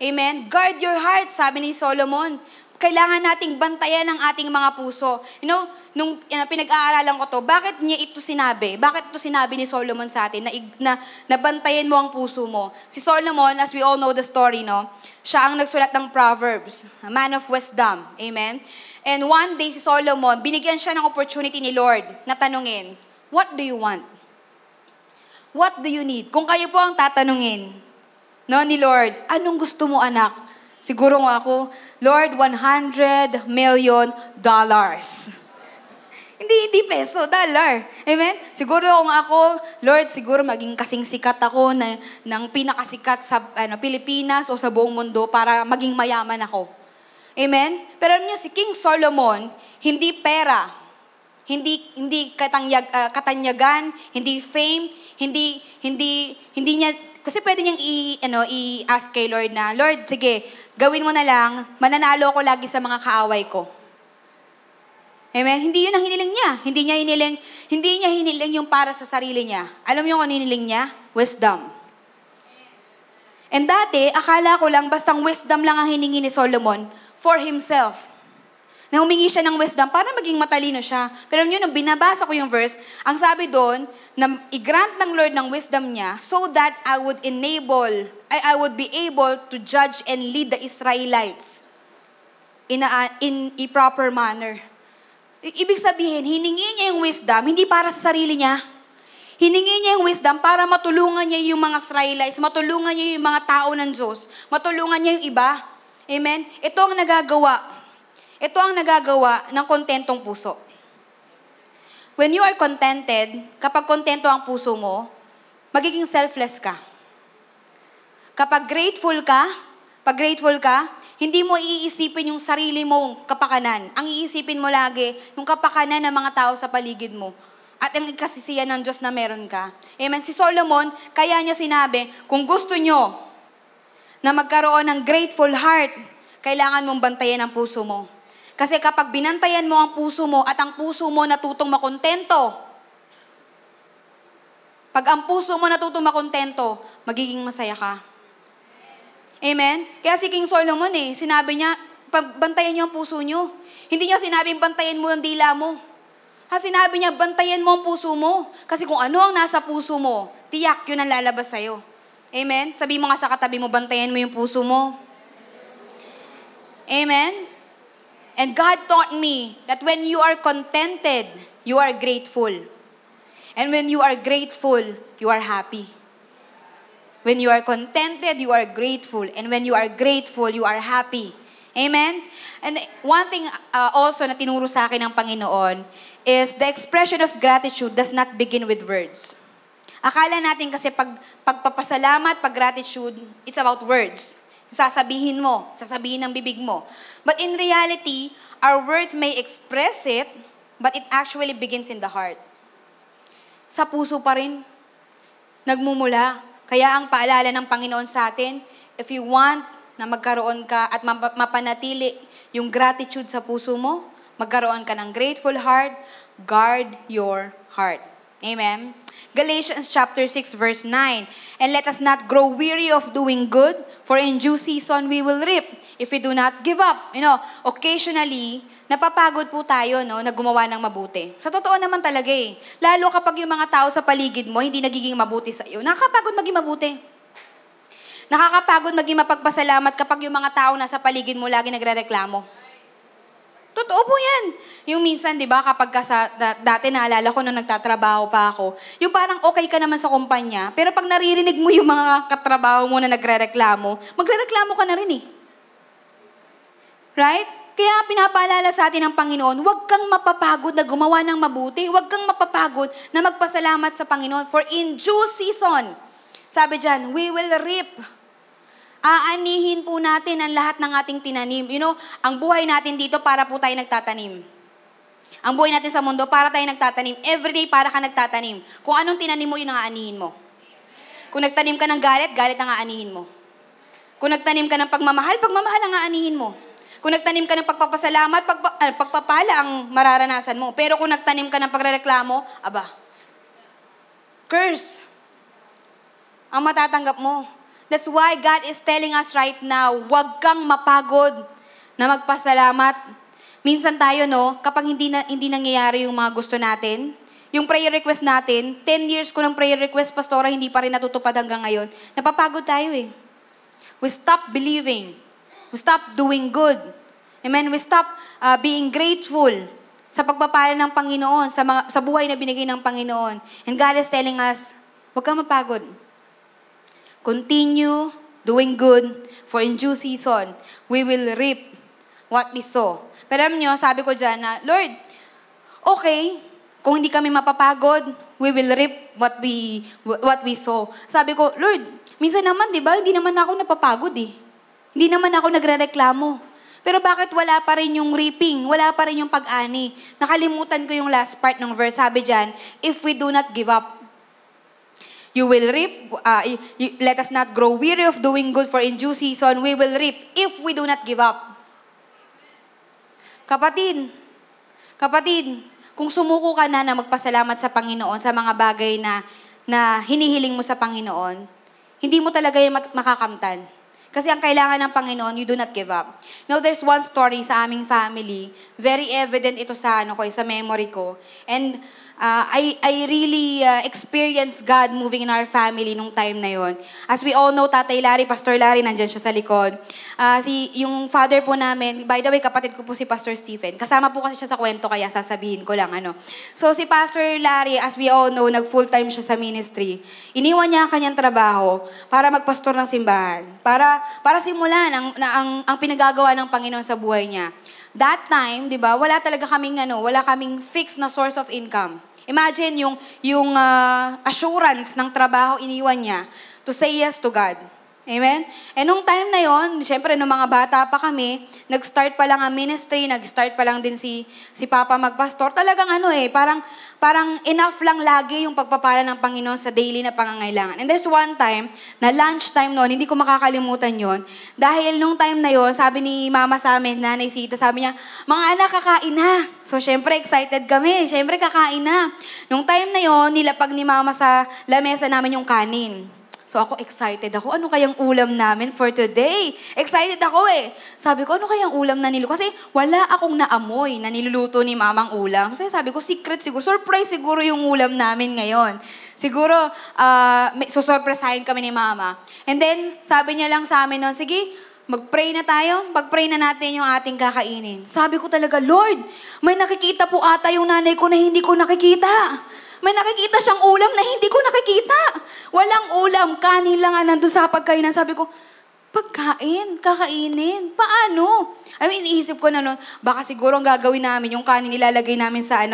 Amen? Guard your heart, sabi ni Solomon. Kailangan nating bantayan ang ating mga puso. Nung pinag-aaralan ko to, bakit niya ito sinabi? Bakit ito sinabi ni Solomon sa atin na bantayan mo ang puso mo? Si Solomon, as we all know the story, siya ang nagsulat ng Proverbs, a man of wisdom. Amen? And one day, si Solomon, binigyan siya ng opportunity ni Lord na tanungin, what do you want? What do you need? Kung kayo po ang tatanungin ni Lord, anong gusto mo, anak? Siguro ako, Lord, $100 million. Hindi peso, dollar. Amen? Siguro kung ako, Lord, siguro maging kasing sikat ako ng pinakasikat sa Pilipinas o sa buong mundo para maging mayaman ako. Amen? Pero alam niyo, si King Solomon, hindi pera, hindi katanyagan, hindi fame, hindi niya, kasi pwede niyang i-ask kay Lord na, Lord, sige, gawin mo na lang, mananalo ko lagi sa mga kaaway ko. Amen? Hindi yun ang hiniling niya. Hindi niya hiniling yung para sa sarili niya. Alam niyo kung ano hiniling niya? Wisdom. And dati, akala ko lang bastang wisdom lang ang hiningi ni Solomon for himself. Na humingi siya ng wisdom para maging matalino siya. Pero yun, nung binabasa ko yung verse, ang sabi doon, na i-grant ng Lord ng wisdom niya so that I would be able to judge and lead the Israelites in a proper manner. Ibig sabihin, hiningi niya yung wisdom, hindi para sa sarili niya. Hiningi niya yung wisdom para matulungan niya yung mga Israelites, matulungan niya yung mga tao ng Diyos, matulungan niya yung iba. Amen? Ito ang nagagawa ng kontentong puso. When you are contented, kapag kontento ang puso mo, magiging selfless ka. Kapag grateful ka, hindi mo iisipin yung sarili mong kapakanan. Ang iisipin mo lagi, yung kapakanan ng mga tao sa paligid mo. At ang ikasisiyan ng Diyos na meron ka. Amen. Si Solomon, kaya niya sinabi, kung gusto nyo na magkaroon ng grateful heart, kailangan mong bantayan ang puso mo. Kasi kapag binantayan mo ang puso mo at ang puso mo natutong makontento, pag ang puso mo natutong makontento, magiging masaya ka. Amen? Kaya si King Solomon sinabi niya, bantayan niyo ang puso niyo. Hindi niya sinabing bantayan mo ang dila mo. Sinabi niya, bantayan mo ang puso mo. Kasi kung ano ang nasa puso mo, tiyak yun ang lalabas sa'yo. Amen? Sabi mo nga sa katabi mo, bantayan mo yung puso mo. Amen? And God taught me that when you are contented, you are grateful. And when you are grateful, you are happy. When you are contented, you are grateful. And when you are grateful, you are happy. Amen? And one thing also na tinuro sa akin ng Panginoon is the expression of gratitude does not begin with words. Akala natin kasi pagpapasalamat, gratitude, it's about words. Sasabihin ng bibig mo. But in reality, our words may express it, but it actually begins in the heart. Sa puso pa rin, nagmumula. Kaya ang paalala ng Panginoon sa atin, if you want na magkaroon ka at mapanatili yung gratitude sa puso mo, magkaroon ka ng grateful heart, guard your heart. Amen? Galatians chapter 6 verse 9, and let us not grow weary of doing good, for in due season we will reap if we do not give up. Occasionally, napapagod po tayo na gumawa ng mabuti. Sa totoo naman talaga Lalo kapag yung mga tao sa paligid mo hindi nagiging mabuti sa iyo. Nakakapagod maging mabuti. Nakakapagod maging mapagpasalamat kapag yung mga tao nasa paligid mo lagi nagrereklamo. Totoo po yan. Yung minsan, di ba, kapag dati naalala ko nung nagtatrabaho pa ako, yung parang okay ka naman sa kumpanya, pero pag naririnig mo yung mga katrabaho mo na nagrereklamo, magrereklamo ka na rin Right? Kaya pinapaalala sa atin ng Panginoon, huwag kang mapapagod na gumawa ng mabuti. Huwag kang mapapagod na magpasalamat sa Panginoon. For in due season, sabi dyan, we will reap. Aanihin po natin ang lahat ng ating tinanim. Ang buhay natin dito para po tayo nagtatanim. Ang buhay natin sa mundo para tayo nagtatanim. Everyday para ka nagtatanim. Kung anong tinanim mo, yun ang aanihin mo. Kung nagtanim ka ng galit, galit ang aanihin mo. Kung nagtanim ka ng pagmamahal, pagmamahal ang aanihin mo. Kung nagtanim ka ng pagpapasalamat, pagpapala ang mararanasan mo. Pero kung nagtanim ka ng pagrereklamo, curse ang matatanggap mo. That's why God is telling us right now, huwag kang mapagod na magpasalamat. Minsan tayo, kapag hindi nangyayari yung mga gusto natin, yung prayer request natin, 10 years ko ng prayer request, pastora, hindi pa rin natutupad hanggang ngayon. Napapagod tayo We stop believing. We stop doing good. Amen? We stop being grateful sa pagpapala ng Panginoon, sa buhay na binigay ng Panginoon. And God is telling us, huwag kang mapagod. Continue doing good, for in due season, we will reap what we sow. Pero alam nyo, sabi ko dyan na, Lord, okay, kung hindi kami mapapagod, we will reap what we sow. Sabi ko, Lord, minsan naman, di ba, hindi naman ako napapagod Hindi naman ako nagrereklamo. Pero bakit wala pa rin yung reaping? Wala pa rin yung pag-ani? Nakalimutan ko yung last part ng verse. Sabi dyan, if we do not give up, you will reap. Let us not grow weary of doing good, for in due season we will reap if we do not give up. Kapatid, Kapatid, kung sumuko ka na magpasalamat sa Panginoon sa mga bagay na hinihiling mo sa Panginoon, hindi mo talaga yung makakamtan. Kasi ang kailangan ng Panginoon, you do not give up. Now, there's one story sa aming family. Very evident ito sa sa memory ko. And I really experienced God moving in our family nung time na yon. As we all know, Tatay Larry, Pastor Larry, nandyan siya sa likod. Yung father po namin, by the way, kapatid ko po si Pastor Stephen. Kasama po kasi siya sa kwento, kaya sasabihin ko lang. So, si Pastor Larry, as we all know, nag-full-time siya sa ministry. Iniwan niya ang kanyang trabaho para magpastor ng simbahan. Para simulan ang pinagagawa ng Panginoon sa buhay niya. That time, 'di ba, wala kaming fixed na source of income. Imagine yung assurance ng trabaho iniwan niya to say yes to God. Amen? And nung time na yon, syempre nung mga bata pa kami, nag-start pa lang ang ministry, nag-start pa lang din si Papa magpastor. Talagang parang enough lang lagi yung pagpapala ng Panginoon sa daily na pangangailangan. And there's one time, na lunch time noon, hindi ko makakalimutan yon. Dahil nung time na yon, sabi ni Mama sa amin, Nanay Sita, sabi niya, mga anak, kakain na. So, syempre, excited kami. Syempre, kakain na. Nung time na yon, nilapag ni Mama sa lamesa namin yung kanin. So ako excited ako, ano kayang ulam namin for today? Excited ako eh. Sabi ko, ano kayang ulam na niluluto? Kasi wala akong naamoy na niluluto ni mamang ulam. So sabi ko, secret siguro, surprise siguro yung ulam namin ngayon. Siguro, susurpresahin kami ni mama. And then, sabi niya lang sa amin noon, sige, mag-pray na tayo. Pag-pray na natin yung ating kakainin. Sabi ko talaga, Lord, may nakikita po ata yung nanay ko na hindi ko nakikita. May nakikita siyang ulam na hindi ko nakikita. Walang ulam, kanin lang nandun sa pagkainan. Sabi ko, pagkain, kakainin, paano? Iniisip ko na noon, baka siguro ang gagawin namin, yung kanin ilalagay namin sa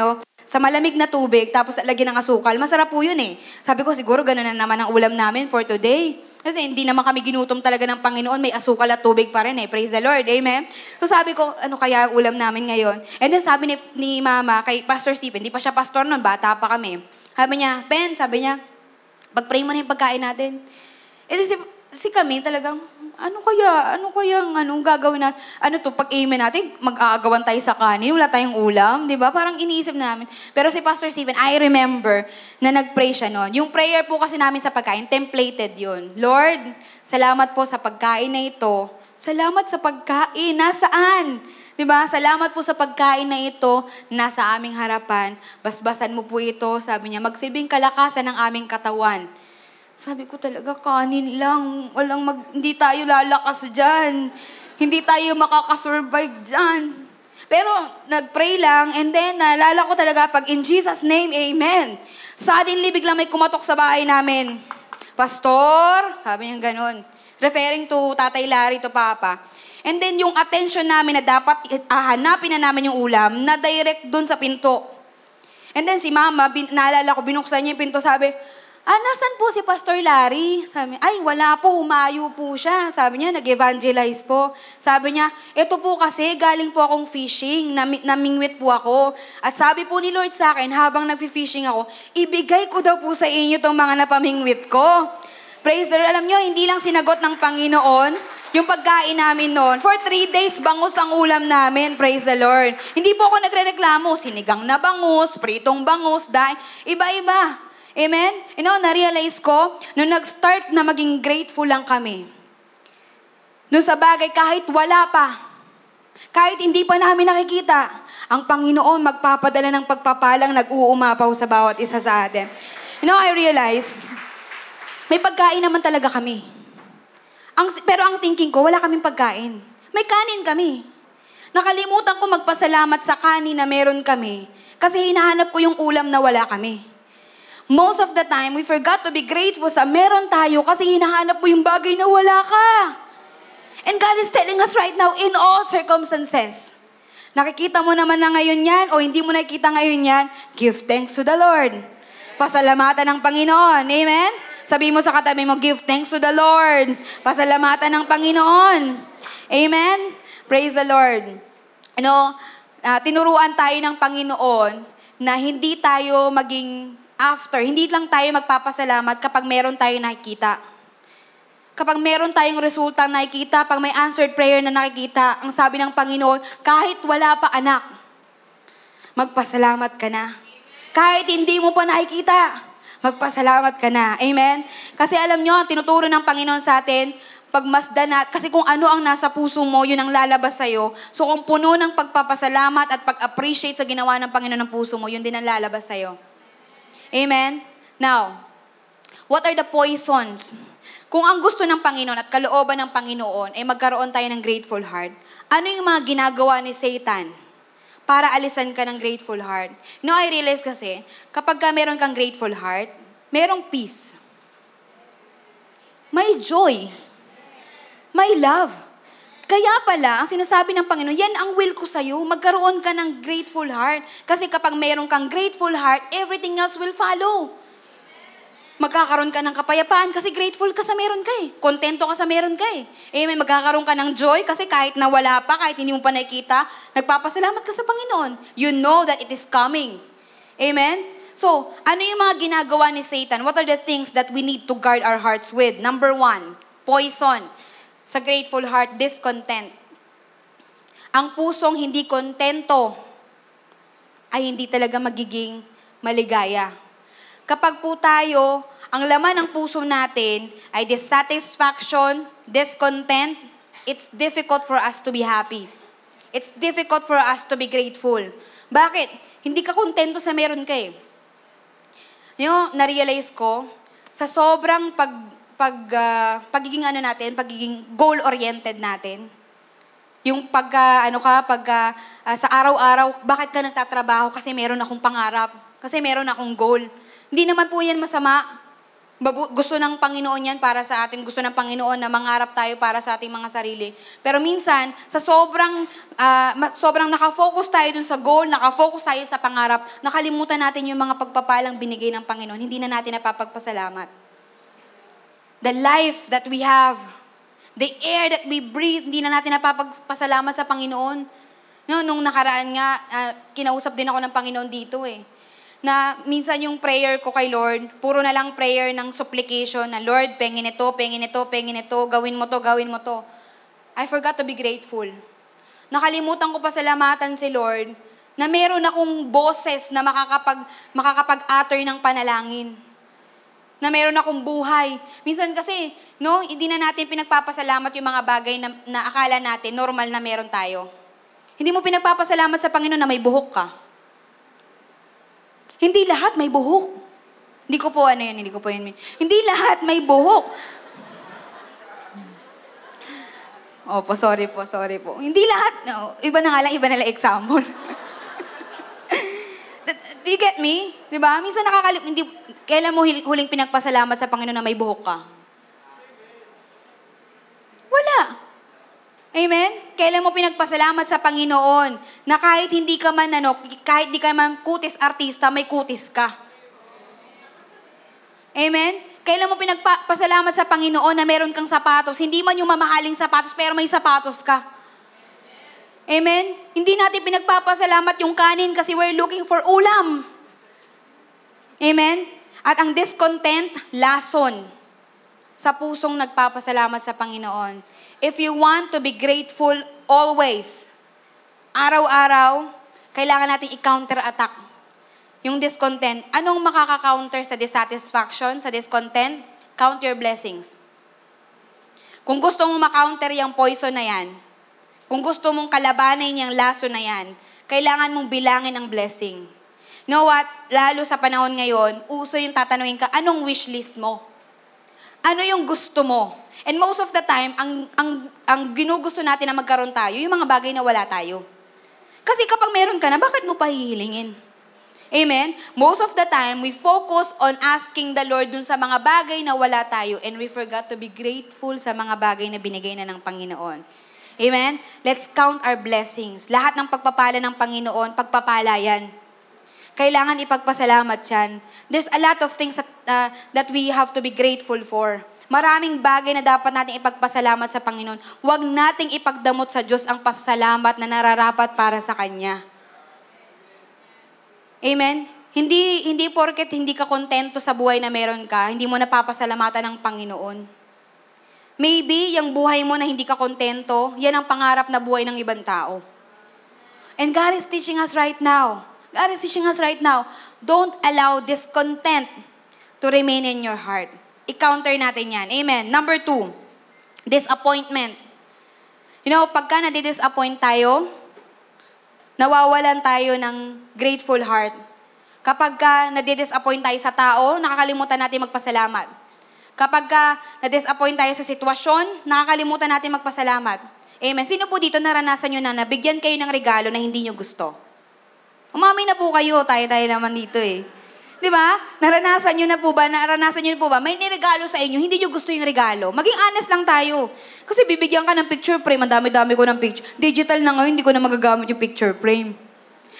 malamig na tubig, tapos lagyan ng asukal. Masarap po yun eh. Sabi ko, siguro ganun na naman ang ulam namin for today. Kasi hindi naman kami ginutom talaga ng Panginoon, may asukal at tubig pa rin eh. Praise the Lord, amen? So sabi ko, ano kaya ang ulam namin ngayon? And then sabi ni Mama, kay Pastor Stephen, hindi pa siya pastor noon, bata pa kami. Sabi niya, sabi niya, pag-pray mo na yung pagkain natin. Si kami talagang, ano kaya gagawin natin? Pag-amen natin, mag-aagawan tayo sa kanin, wala tayong ulam, di ba? Parang iniisip namin. Pero si Pastor Stephen, I remember na nag-pray siya noon. Yung prayer po kasi namin sa pagkain, templated yun. Lord, salamat po sa pagkain na ito. Salamat sa pagkain. Nasaan? Diba? Salamat po sa pagkain na ito, nasa aming harapan. Basbasan mo po ito, sabi niya, magsilbing kalakasan ng aming katawan. Sabi ko talaga, kanin lang. Hindi tayo lalakas dyan. Hindi tayo makakasurvive dyan. Pero, nag-pray lang, and then, naalala ko talaga, pag in Jesus' name, amen. Suddenly, biglang may kumatok sa bahay namin. Pastor, sabi niya ganun. Referring to Tatay Larry, to Papa. And then, yung attention namin na dapat hanapin na namin yung ulam, na direct dun sa pinto. And then, si Mama, naalala ko, binuksan niya yung pinto, sabi, nasan po si Pastor Larry? Sabi, wala po, humayo po siya. Sabi niya, nag-evangelize po. Sabi niya, ito po kasi, galing po akong fishing, namingwit po ako. At sabi po ni Lord sa akin, habang nag-fishing ako, ibigay ko daw po sa inyo itong mga napamingwit ko. Praise the Lord. Alam niyo, hindi lang sinagot ng Panginoon yung pagkain namin noon. For 3 days, bangus ang ulam namin. Praise the Lord. Hindi po ako nagre-reklamo, sinigang na bangus, pritong bangus, iba-iba. Amen? Na-realize ko, nung nag-start na maging grateful lang kami, nung sa bagay kahit wala pa, kahit hindi pa namin nakikita, ang Panginoon magpapadala ng pagpapalang nag-uumapaw sa bawat isa sa atin. I realize, may pagkain naman talaga kami. Pero ang thinking ko, wala kaming pagkain. May kanin kami. Nakalimutan ko magpasalamat sa kanin na meron kami kasi hinahanap ko yung ulam na wala kami. Most of the time, we forgot to be grateful sa meron tayo kasi hinahanap mo yung bagay na wala ka. And God is telling us right now, in all circumstances, nakikita mo naman na ngayon yan o hindi mo nakikita ngayon yan, give thanks to the Lord. Pasalamatan ng Panginoon. Amen? Sabi mo sa katabi mo, give thanks to the Lord. Pasalamatan ng Panginoon. Amen? Praise the Lord. Tinuruan tayo ng Panginoon na hindi tayo maging hindi lang tayo magpapasalamat kapag meron tayong nakikita. Kapag meron tayong resulta nakikita, pag may answered prayer na nakikita, ang sabi ng Panginoon, kahit wala pa anak, magpasalamat ka na. Kahit hindi mo pa nakikita, magpasalamat ka na. Amen? Kasi alam nyo, tinuturo ng Panginoon sa atin, pagmasdan kasi kung ano ang nasa puso mo, yun ang lalabas sa'yo. So kung puno ng pagpapasalamat at pag-appreciate sa ginawa ng Panginoon ng puso mo, yun din ang lalabas sa'yo. Amen? Now, what are the poisons? Kung ang gusto ng Panginoon at kalooban ng Panginoon ay magkaroon tayo ng grateful heart, ano yung mga ginagawa ni Satan para alisan ka ng grateful heart? No, I realize kasi, kapag meron kang grateful heart, merong peace. May joy. May love. Kaya pala, ang sinasabi ng Panginoon, yan ang will ko sa'yo, magkaroon ka ng grateful heart. Kasi kapag meron kang grateful heart, everything else will follow. Magkakaroon ka ng kapayapaan kasi grateful ka sa meron ka eh. Kontento ka sa meron ka eh. Amen. Magkakaroon ka ng joy kasi kahit nawala pa, kahit hindi mo pa nakikita, nagpapasalamat ka sa Panginoon. You know that it is coming. Amen? So, ano yung mga ginagawa ni Satan? What are the things that we need to guard our hearts with? Number 1, poison. Sa grateful heart, discontent. Ang pusong hindi kontento ay hindi talaga magiging maligaya. Kapag po tayo, ang laman ng puso natin ay dissatisfaction, discontent, it's difficult for us to be happy. It's difficult for us to be grateful. Bakit? Hindi ka kontento sa meron ka eh. Na-realize ko, sa sobrang pagiging pagiging goal-oriented natin, yung sa araw-araw, bakit ka nagtatrabaho? Kasi meron akong pangarap. Kasi meron akong goal. Hindi naman po yan masama. Gusto ng Panginoon yan para sa atin. Gusto ng Panginoon na mangarap tayo para sa ating mga sarili. Pero minsan, sa sobrang nakafocus tayo dun sa goal, nakafocus tayo sa pangarap, nakalimutan natin yung mga pagpapalang binigay ng Panginoon. Hindi na natin napapagpasalamat. The life that we have, the air that we breathe, hindi na natin napapagpasalamat sa Panginoon. Nung nakaraan nga, kinausap din ako ng Panginoon dito eh. Na minsan yung prayer ko kay Lord, puro na lang prayer ng supplication na, Lord, pengin ito, gawin mo to. I forgot to be grateful. Nakalimutan ko pa salamatan si Lord na meron akong boses na makakapag-utter ng panalangin. Na meron akong buhay. Minsan kasi, hindi na natin pinagpapasalamat yung mga bagay na akala natin normal na meron tayo. Hindi mo pinagpapasalamat sa Panginoon na may buhok ka. Hindi lahat may buhok. Hindi ko po yun. Hindi lahat may buhok. Opo, sorry po. Hindi lahat, iba na lang example. Do you get me? Diba? Minsan kailan mo huling pinagpasalamat sa Panginoon na may buhok ka? Wala. Amen? Kailan mo pinagpasalamat sa Panginoon na kahit di ka man kutis artista, may kutis ka? Amen? Kailan mo pinagpasalamat sa Panginoon na meron kang sapatos, hindi man yung mamahaling sapatos, pero may sapatos ka? Amen? Hindi natin pinagpapasalamat yung kanin kasi we're looking for ulam. Amen? At ang discontent, lason sa pusong nagpapasalamat sa Panginoon. If you want to be grateful always, araw-araw, kailangan natin i-counter-attack yung discontent. Anong makaka-counter sa dissatisfaction, sa discontent? Count your blessings. Kung gusto mong ma-counter yung poison na yan, kung gusto mong kalabanin yung laso na yan, kailangan mong bilangin ang blessing. You know what? Lalo sa panahon ngayon, uso yung tatanungin ka, anong wish list mo? Ano yung gusto mo? And most of the time, ang ginugusto natin na magkaroon tayo, yung mga bagay na wala tayo. Kasi kapag meron ka na, bakit mo pa hihilingin? Amen? Most of the time, we focus on asking the Lord dun sa mga bagay na wala tayo and we forgot to be grateful sa mga bagay na binigay na ng Panginoon. Amen? Let's count our blessings. Lahat ng pagpapala ng Panginoon, pagpapala yan. Kailangan ipagpasalamat yan. There's a lot of things that we have to be grateful for. Maraming bagay na dapat nating ipagpasalamat sa Panginoon. Huwag nating ipagdamot sa Diyos ang pasasalamat na nararapat para sa Kanya. Amen? Hindi porket hindi ka kontento sa buhay na meron ka, hindi mo napapasalamatan ng Panginoon. Maybe, yung buhay mo na hindi ka kontento, yan ang pangarap na buhay ng ibang tao. And God is teaching us right now. God is teaching us right now, don't allow discontent to remain in your heart. I-counter natin yan. Amen. Number 2, disappointment. You know, pagka nadi-disappoint tayo, nawawalan tayo ng grateful heart. Kapag ka nadi-disappoint tayo sa tao, nakakalimutan natin magpasalamat. Kapag ka na-disappoint tayo sa sitwasyon, nakakalimutan natin magpasalamat. Amen. Sino po dito naranasan nyo na nabigyan kayo ng regalo na hindi nyo gusto? Umamay na po kayo, tayo-tayo naman dito eh. Di ba? Naranasan nyo na po ba? May niregalo sa inyo, hindi nyo gusto yung regalo. Maging honest lang tayo. Kasi bibigyan ka ng picture frame, ang dami-dami ko ng picture. Digital na ngayon, hindi ko na magagamit yung picture frame.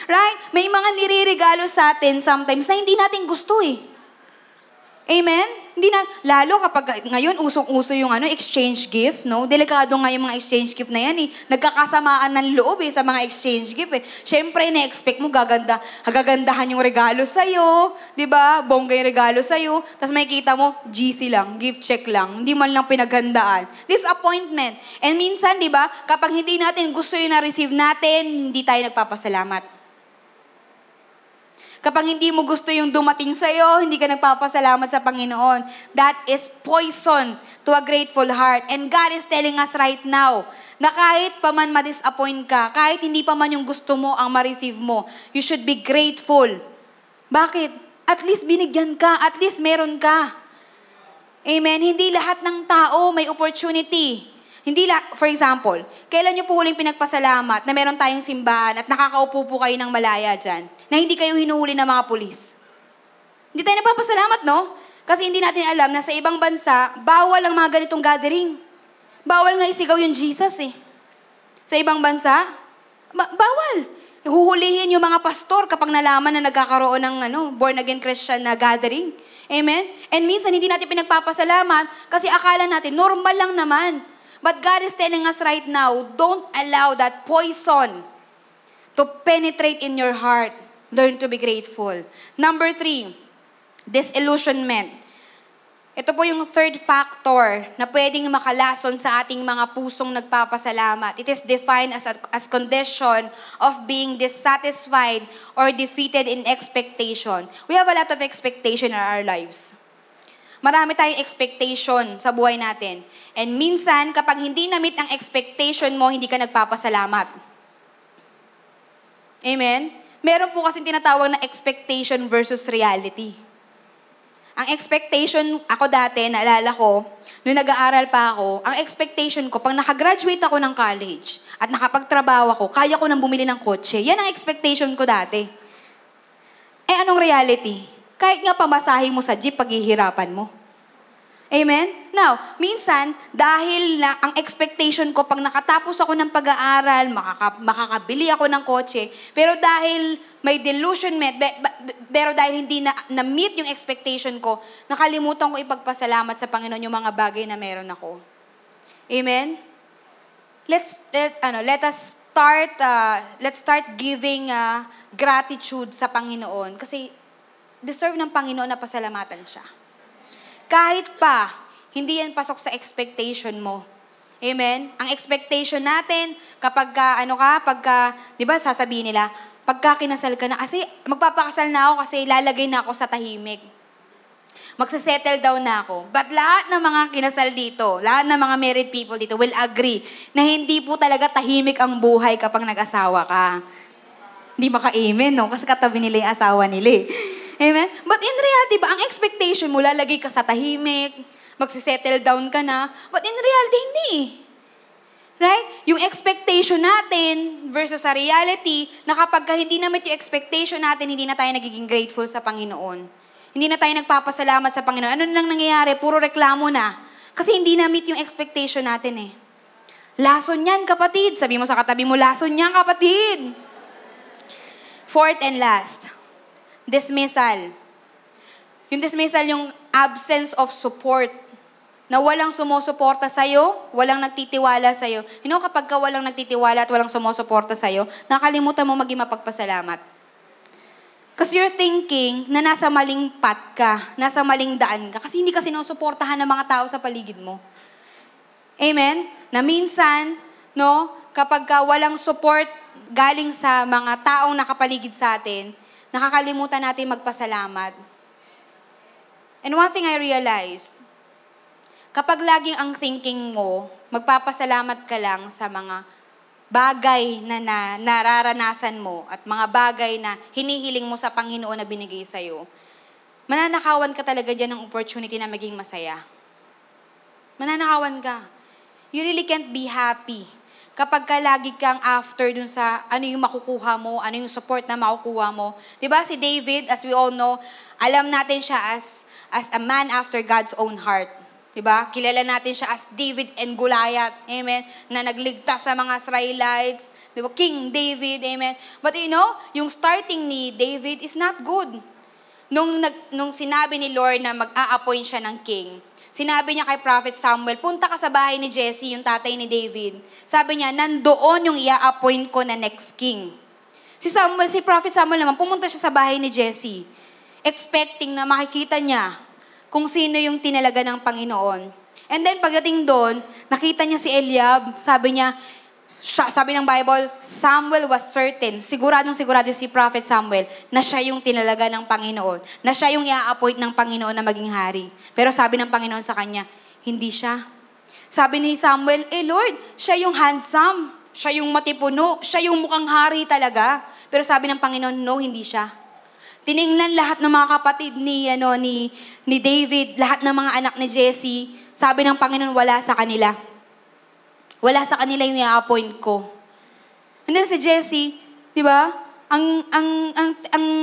Right? May mga nireregalo sa atin sometimes na hindi natin gusto eh. Amen? Hindi na, lalo kapag ngayon usong-uso yung exchange gift, no? Delikado nga yung mga exchange gift na yan eh. Nagkakasamaan ng loob eh sa mga exchange gift eh. Siyempre, na-expect mo gagandahan yung regalo sa'yo, di ba? Bongga yung regalo sa'yo. Tapos makikita mo, GC lang, gift check lang. Hindi man lang pinaghandaan. Disappointment. And minsan, di ba, kapag hindi natin gusto yung na-receive natin, hindi tayo nagpapasalamat. Kapag hindi mo gusto yung dumating sa'yo, hindi ka nagpapasalamat sa Panginoon. That is poison to a grateful heart. And God is telling us right now, na kahit pa man ma-disappoint ka, kahit hindi pa man yung gusto mo ang ma-receive mo, you should be grateful. Bakit? At least binigyan ka, at least meron ka. Amen? Hindi lahat ng tao may opportunity. For example, kailan nyo po huling pinagpasalamat na meron tayong simbahan at nakakaupo po kayo ng malaya dyan, na hindi kayo hinuhuli ng mga pulis? Hindi tayo nagpapasalamat, no? Kasi hindi natin alam na sa ibang bansa, bawal ang mga ganitong gathering. Bawal nga isigaw yung Jesus eh. Sa ibang bansa, bawal. Huhulihin yung mga pastor kapag nalaman na nagkakaroon ng born-again Christian na gathering. Amen? And minsan, hindi natin pinagpapasalamat kasi akala natin, normal lang naman. But God is telling us right now, don't allow that poison to penetrate in your heart. Learn to be grateful. Number 3, disillusionment. Ito po yung third factor na pwedeng makalason sa ating mga pusong nagpapasalamat. It is defined as condition of being dissatisfied or defeated in expectation. We have a lot of expectation in our lives. Marami tayong expectation sa buhay natin. And minsan, kapag hindi na-meet ang expectation mo, hindi ka nagpapasalamat. Amen? Meron po kasi tinatawag na expectation versus reality. Ang expectation, ako dati, naalala ko, nung nag-aaral pa ako, ang expectation ko, pag nakagraduate ako ng college at nakapagtrabaho ako, kaya ko nang bumili ng kotse. Yan ang expectation ko dati. Eh, anong reality? Kahit nga pamasahin mo sa jeep, paghihirapan mo. Amen? Now, minsan, dahil na ang expectation ko, pag nakatapos ako ng pag-aaral, makakabili ako ng kotse, pero dahil may delusionment, pero dahil hindi na-meet yung expectation ko, nakalimutan ko ipagpasalamat sa Panginoon yung mga bagay na meron ako. Amen? Let's start giving gratitude sa Panginoon kasi deserve ng Panginoon na pasalamatan siya. Kahit pa, hindi yan pasok sa expectation mo. Amen? Ang expectation natin, di ba sasabihin nila, pagka kinasal ka na, kasi magpapakasal na ako kasi lalagay na ako sa tahimik. Magsasettle down na ako. But lahat ng mga kinasal dito, lahat ng mga married people dito will agree na hindi po talaga tahimik ang buhay kapag nag-asawa ka. Hindi maka-amen, no? Kasi katabi nila yung asawa nila. Amen? But in reality ba, ang expectation mo, lalagay ka sa tahimik, magsisettle down ka na, but in reality, hindi. Right? Yung expectation natin versus sa reality, na kapag hindi na meet yung expectation natin, hindi na tayo nagiging grateful sa Panginoon. Hindi na tayo nagpapasalamat sa Panginoon. Ano nang nangyayari? Puro reklamo na. Kasi hindi na meet yung expectation natin eh. Lason yan, kapatid. Sabi mo sa katabi mo, lason yan, kapatid. Fourth and last, dismissal. Yung dismissal, yung absence of support. Na walang sumusuporta sa'yo, walang nagtitiwala sa'yo. You know, kapag ka walang nagtitiwala at walang sumusuporta sa'yo, nakalimutan mo maging mapagpasalamat. Kasi you're thinking na nasa maling path ka, nasa maling daan ka, kasi hindi ka sinusuportahan ng mga tao sa paligid mo. Amen? Na minsan, no, kapag ka walang support galing sa mga taong nakapaligid sa atin, nakakalimutan natin magpasalamat. And one thing I realized, kapag laging ang thinking mo, magpapasalamat ka lang sa mga bagay na nararanasan mo at mga bagay na hinihiling mo sa Panginoon na binigay sa'yo, mananakawan ka talaga dyan ng opportunity na maging masaya. Mananakawan ka. You really can't be happy kapag ka lagi kang after dun sa ano yung makukuha mo, ano yung support na makukuha mo. Diba si David, as we all know, alam natin siya as a man after God's own heart. Diba? Kilala natin siya as David and Goliath. Amen? Na nagligtas sa mga Israelites. Diba? King David. Amen? But you know, yung starting ni David is not good. Nung sinabi ni Lord na mag-a-appoint siya ng king, sinabi niya kay Prophet Samuel, punta ka sa bahay ni Jesse, yung tatay ni David. Sabi niya, nandoon yung i-a-appoint ko na next king. Si Prophet Samuel naman, pumunta siya sa bahay ni Jesse, expecting na makikita niya kung sino yung tinalaga ng Panginoon. And then pagdating doon, nakita niya si Eliab, sabi ng Bible, Samuel was certain, sigurado si Prophet Samuel, na siya yung tinalaga ng Panginoon, na siya yung i-appoint ng Panginoon na maging hari. Pero sabi ng Panginoon sa kanya, hindi siya. Sabi ni Samuel, Lord, siya yung handsome, siya yung matipuno, siya yung mukhang hari talaga. Pero sabi ng Panginoon, no, hindi siya. Tiningnan lahat ng mga kapatid ni David, lahat ng mga anak ni Jesse, sabi ng Panginoon, wala sa kanila. Wala sa kanila yung i-appoint ko. And then si Jesse, di ba? Ang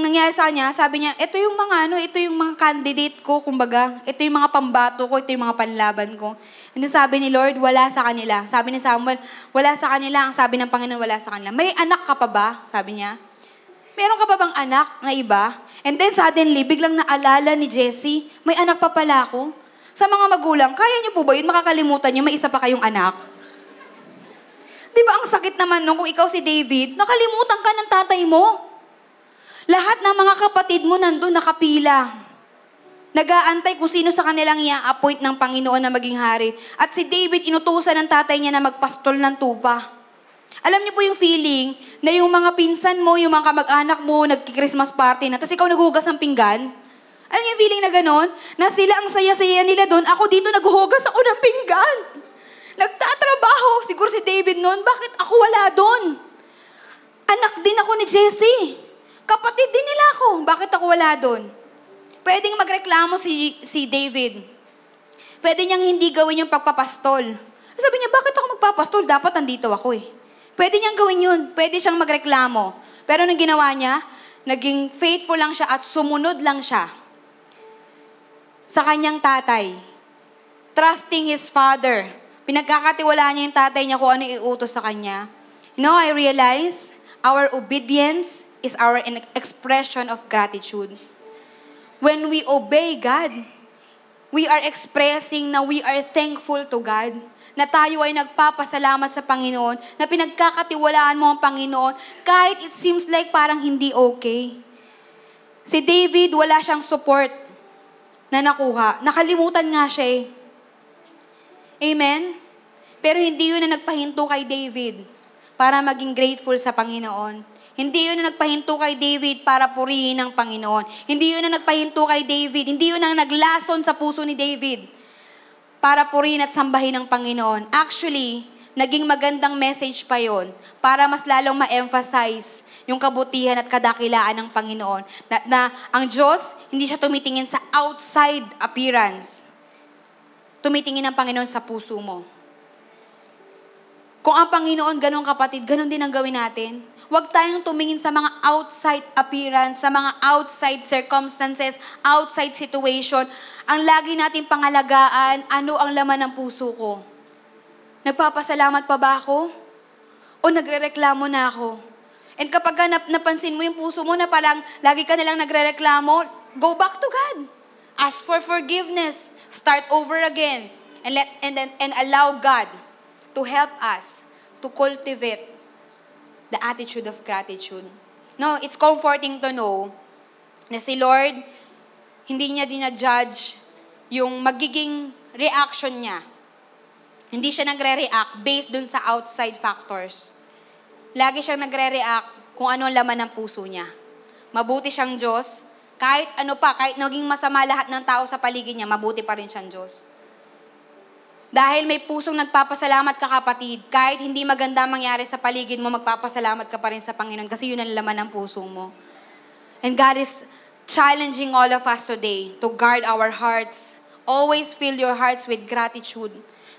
nangyari sa kanya, sabi niya, ito yung mga candidate ko, kumbaga. Ito yung mga pambato ko, ito yung mga panlaban ko. And then sabi ni Lord, wala sa kanila. Sabi ni Samuel, wala sa kanila. Ang sabi ng Panginoon, wala sa kanila. May anak ka pa ba? Sabi niya. Meron ka pa bang anak na iba? And then suddenly, biglang naalala ni Jesse, may anak pa pala ako. Sa mga magulang, kaya niyo po ba yun? Makakalimutan niyo, may isa pa kayong anak? Di ba ang sakit naman nung kung ikaw si David, nakalimutan ka ng tatay mo. Lahat ng mga kapatid mo nandun nakapila. Nag-aantay kung sino sa kanilang i-appoint ng Panginoon na maging hari. At si David, inutusan ng tatay niya na magpastol ng tupa. Alam niyo po yung feeling na yung mga pinsan mo, yung mga kamag-anak mo, nagki-Christmas party na, tapos ikaw naghuhugas ng pinggan? Alam niyo yung feeling na gano'n? Na sila ang saya-saya nila doon, ako dito naghuhugas ako ng pinggan. Nagtatrabaho. Siguro si David noon, bakit ako wala doon? Anak din ako ni Jesse. Kapatid din nila ako. Bakit ako wala doon? Pwedeng magreklamo si David. Pwede niyang hindi gawin yung pagpapastol. Sabi niya, bakit ako magpapastol? Dapat andito ako eh. Pwede niyang gawin yun. Pwede siyang magreklamo. Pero nung ginawa niya, naging faithful lang siya at sumunod lang siya sa kanyang tatay. Trusting his father. Pinagkakatiwalaan niya yung tatay niya kung ano iutos sa kanya. You know, I realize our obedience is our expression of gratitude. When we obey God, we are expressing na we are thankful to God. Na tayo ay nagpapasalamat sa Panginoon, na pinagkakatiwalaan mo ang Panginoon, kahit it seems like parang hindi okay. Si David, wala siyang support na nakuha. Nakalimutan nga siya eh. Amen? Pero hindi yun na nagpahinto kay David para maging grateful sa Panginoon. Hindi yun na nagpahinto kay David para purihin ang Panginoon. Hindi yun na nagpahinto kay David. Hindi yun ang naglason sa puso ni David para purihin at sambahin ang Panginoon. Actually, naging magandang message pa yon para mas lalong ma-emphasize yung kabutihan at kadakilaan ng Panginoon. Na ang Diyos, hindi siya tumitingin sa outside appearance. Tumitingin ang Panginoon sa puso mo. Kung ang Panginoon, ganun kapatid, ganun din ang gawin natin. Huwag tayong tumingin sa mga outside appearance, sa mga outside circumstances, outside situation. Ang lagi nating pangalagaan, ano ang laman ng puso ko? Nagpapasalamat pa ba ako? O nagrereklamo na ako? And kapag napansin mo yung puso mo na parang lagi ka nilang nagrereklamo, go back to God. Ask for forgiveness. Start over again. And allow God to help us to cultivate the attitude of gratitude. No, it's comforting to know na si Lord, hindi niya dinajudge yung magiging reaction niya. Hindi siya nagre-react based dun sa outside factors. Lagi siyang nagre-react kung ano ang laman ng puso niya. mabuti siyang Diyos, kahit ano pa, kahit naging masama lahat ng tao sa paligid niya, mabuti pa rin siyang Diyos. Dahil may pusong nagpapasalamat ka, kapatid, kahit hindi maganda mangyari sa paligid mo, magpapasalamat ka pa rin sa Panginoon kasi yun ang laman ng puso mo. And God is challenging all of us today to guard our hearts. Always fill your hearts with gratitude.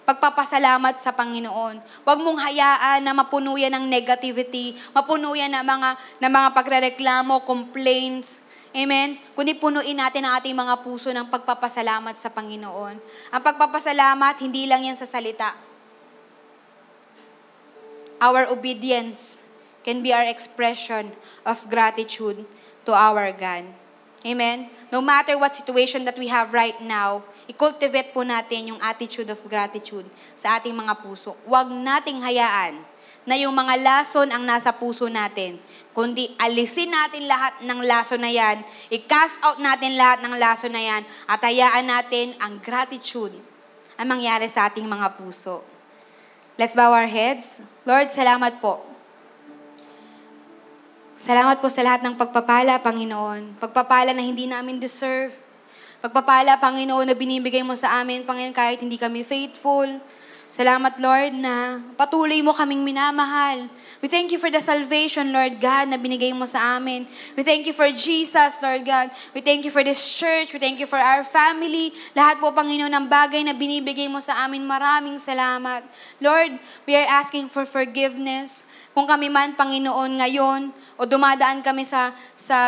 Pagpapasalamat sa Panginoon. Huwag mong hayaan na mapuno yan ng negativity, mapuno yan ng mga pagrereklamo, complaints. Amen? Kundi punuin natin ang ating mga puso ng pagpapasalamat sa Panginoon. Ang pagpapasalamat, hindi lang yan sa salita. Our obedience can be our expression of gratitude to our God. Amen? No matter what situation that we have right now, i-cultivate po natin yung attitude of gratitude sa ating mga puso. Huwag nating hayaan na yung mga lason ang nasa puso natin, kundi alisin natin lahat ng lason na yan, i-cast out natin lahat ng lason na yan, at hayaan natin ang gratitude ang mangyari sa ating mga puso. Let's bow our heads. Lord, salamat po. Salamat po sa lahat ng pagpapala, Panginoon. Pagpapala na hindi namin deserve. Pagpapala, Panginoon, na binibigay mo sa amin, Panginoon, kahit hindi kami faithful. Salamat, Lord, na patuloy mo kaming minamahal. We thank you for the salvation, Lord God, na binigay mo sa amin. We thank you for Jesus, Lord God. We thank you for this church. We thank you for our family. Lahat po, Panginoon, ng bagay na binibigay mo sa amin. Maraming salamat. Lord, we are asking for forgiveness. Kung kami man, Panginoon, ngayon, o dumadaan kami sa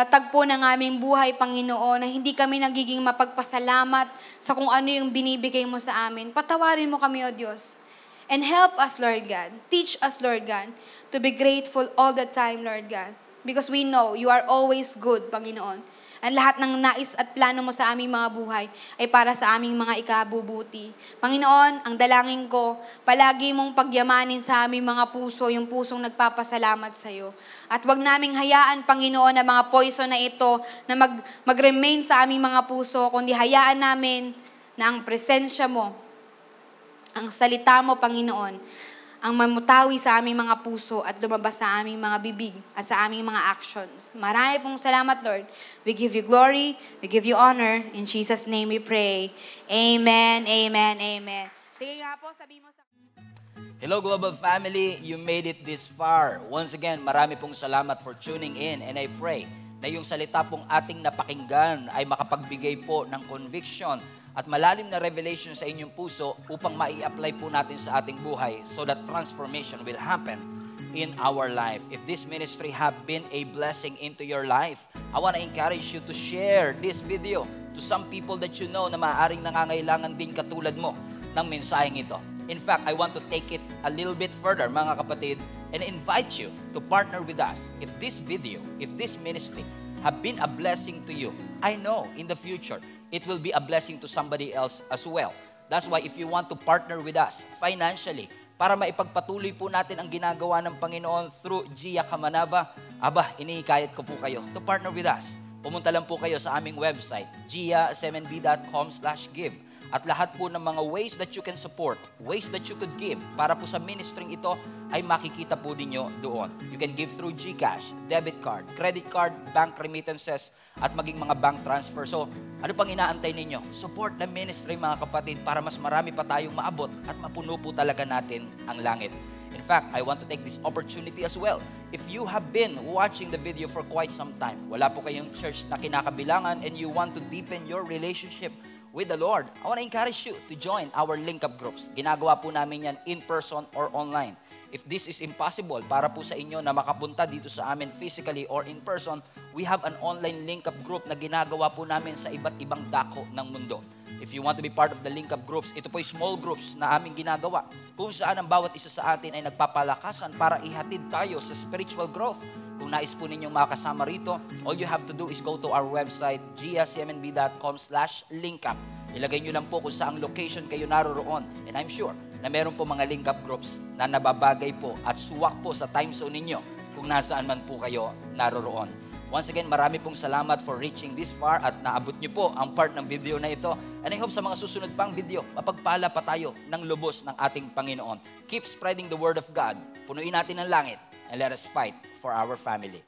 tagpo ng aming buhay, Panginoon, na hindi kami nagiging mapagpasalamat sa kung ano yung binibigay mo sa amin. Patawarin mo kami, O Diyos. And help us, Lord God. Teach us, Lord God, to be grateful all the time, Lord God. Because we know you are always good, Panginoon. Ang lahat ng nais at plano mo sa aming mga buhay ay para sa aming mga ikabubuti. Panginoon, ang dalangin ko, palagi mong pagyamanin sa aming mga puso, yung pusong nagpapasalamat sa iyo. At wag naming hayaan, Panginoon, na mga poison na ito na mag-remain sa aming mga puso, kundi hayaan namin na ang presensya mo, ang salita mo, Panginoon, ang mamutawi sa aming mga puso at lumabas sa aming mga bibig at sa aming mga actions. Marami pong salamat, Lord. We give you glory, we give you honor. In Jesus' name we pray. Amen, amen, amen. Sige nga po, sabi mo sa... Hello Global Family, you made it this far. Once again, marami pong salamat for tuning in, and I pray na yung salita pong ating napakinggan ay makapagbigay po ng conviction at malalim na revelation sa inyong puso upang mai-apply po natin sa ating buhay so that transformation will happen in our life. If this ministry have been a blessing into your life, I want to encourage you to share this video to some people that you know na maaaring nangangailangan din katulad mo ng mensaheng ito. In fact, I want to take it a little bit further, mga kapatid, and invite you to partner with us. If this video, if this ministry have been a blessing to you, I know in the future, it will be a blessing to somebody else as well. That's why if you want to partner with us financially, para maipagpatuloy po natin ang ginagawa ng Panginoon through Gia Kamanava, inihikayat ko po kayo to partner with us. Pumunta lang po kayo sa aming website, giasmnb.com/give. At lahat po ng mga ways that you can support, ways that you could give, para po sa ministering ito, ay makikita po ninyo doon. You can give through GCash, debit card, credit card, bank remittances, at maging mga bank transfer. So, ano pang inaantay ninyo? Support the ministry, mga kapatid, para mas marami pa tayong maabot at mapuno po talaga natin ang langit. In fact, I want to take this opportunity as well. If you have been watching the video for quite some time, wala po kayong church na kinakabilangan, and you want to deepen your relationship with the Lord, I want to encourage you to join our link-up groups. Ginagawa po namin yan in person or online. If this is impossible para po sa inyo na makapunta dito sa amin physically or in person, we have an online link-up group na ginagawa po namin sa iba't ibang dako ng mundo. If you want to be part of the link-up groups, ito po ay small groups na aming ginagawa kung saan ang bawat isa sa atin ay nagpapalakasan para ihatid tayo sa spiritual growth. Kung nais po ninyong makasama rito, all you have to do is go to our website, giasmnb.com/linkup. Ilagay nyo lang po kung saang location kayo naroroon. And I'm sure na meron po mga link-up groups na nababagay po at suwak po sa time zone ninyo kung nasaan man po kayo naroroon. Once again, marami pong salamat for reaching this far at naabot nyo po ang part ng video na ito. And I hope sa mga susunod pang video, mapagpala pa tayo ng lubos ng ating Panginoon. Keep spreading the word of God. Punuin natin ang langit and let us fight for our family.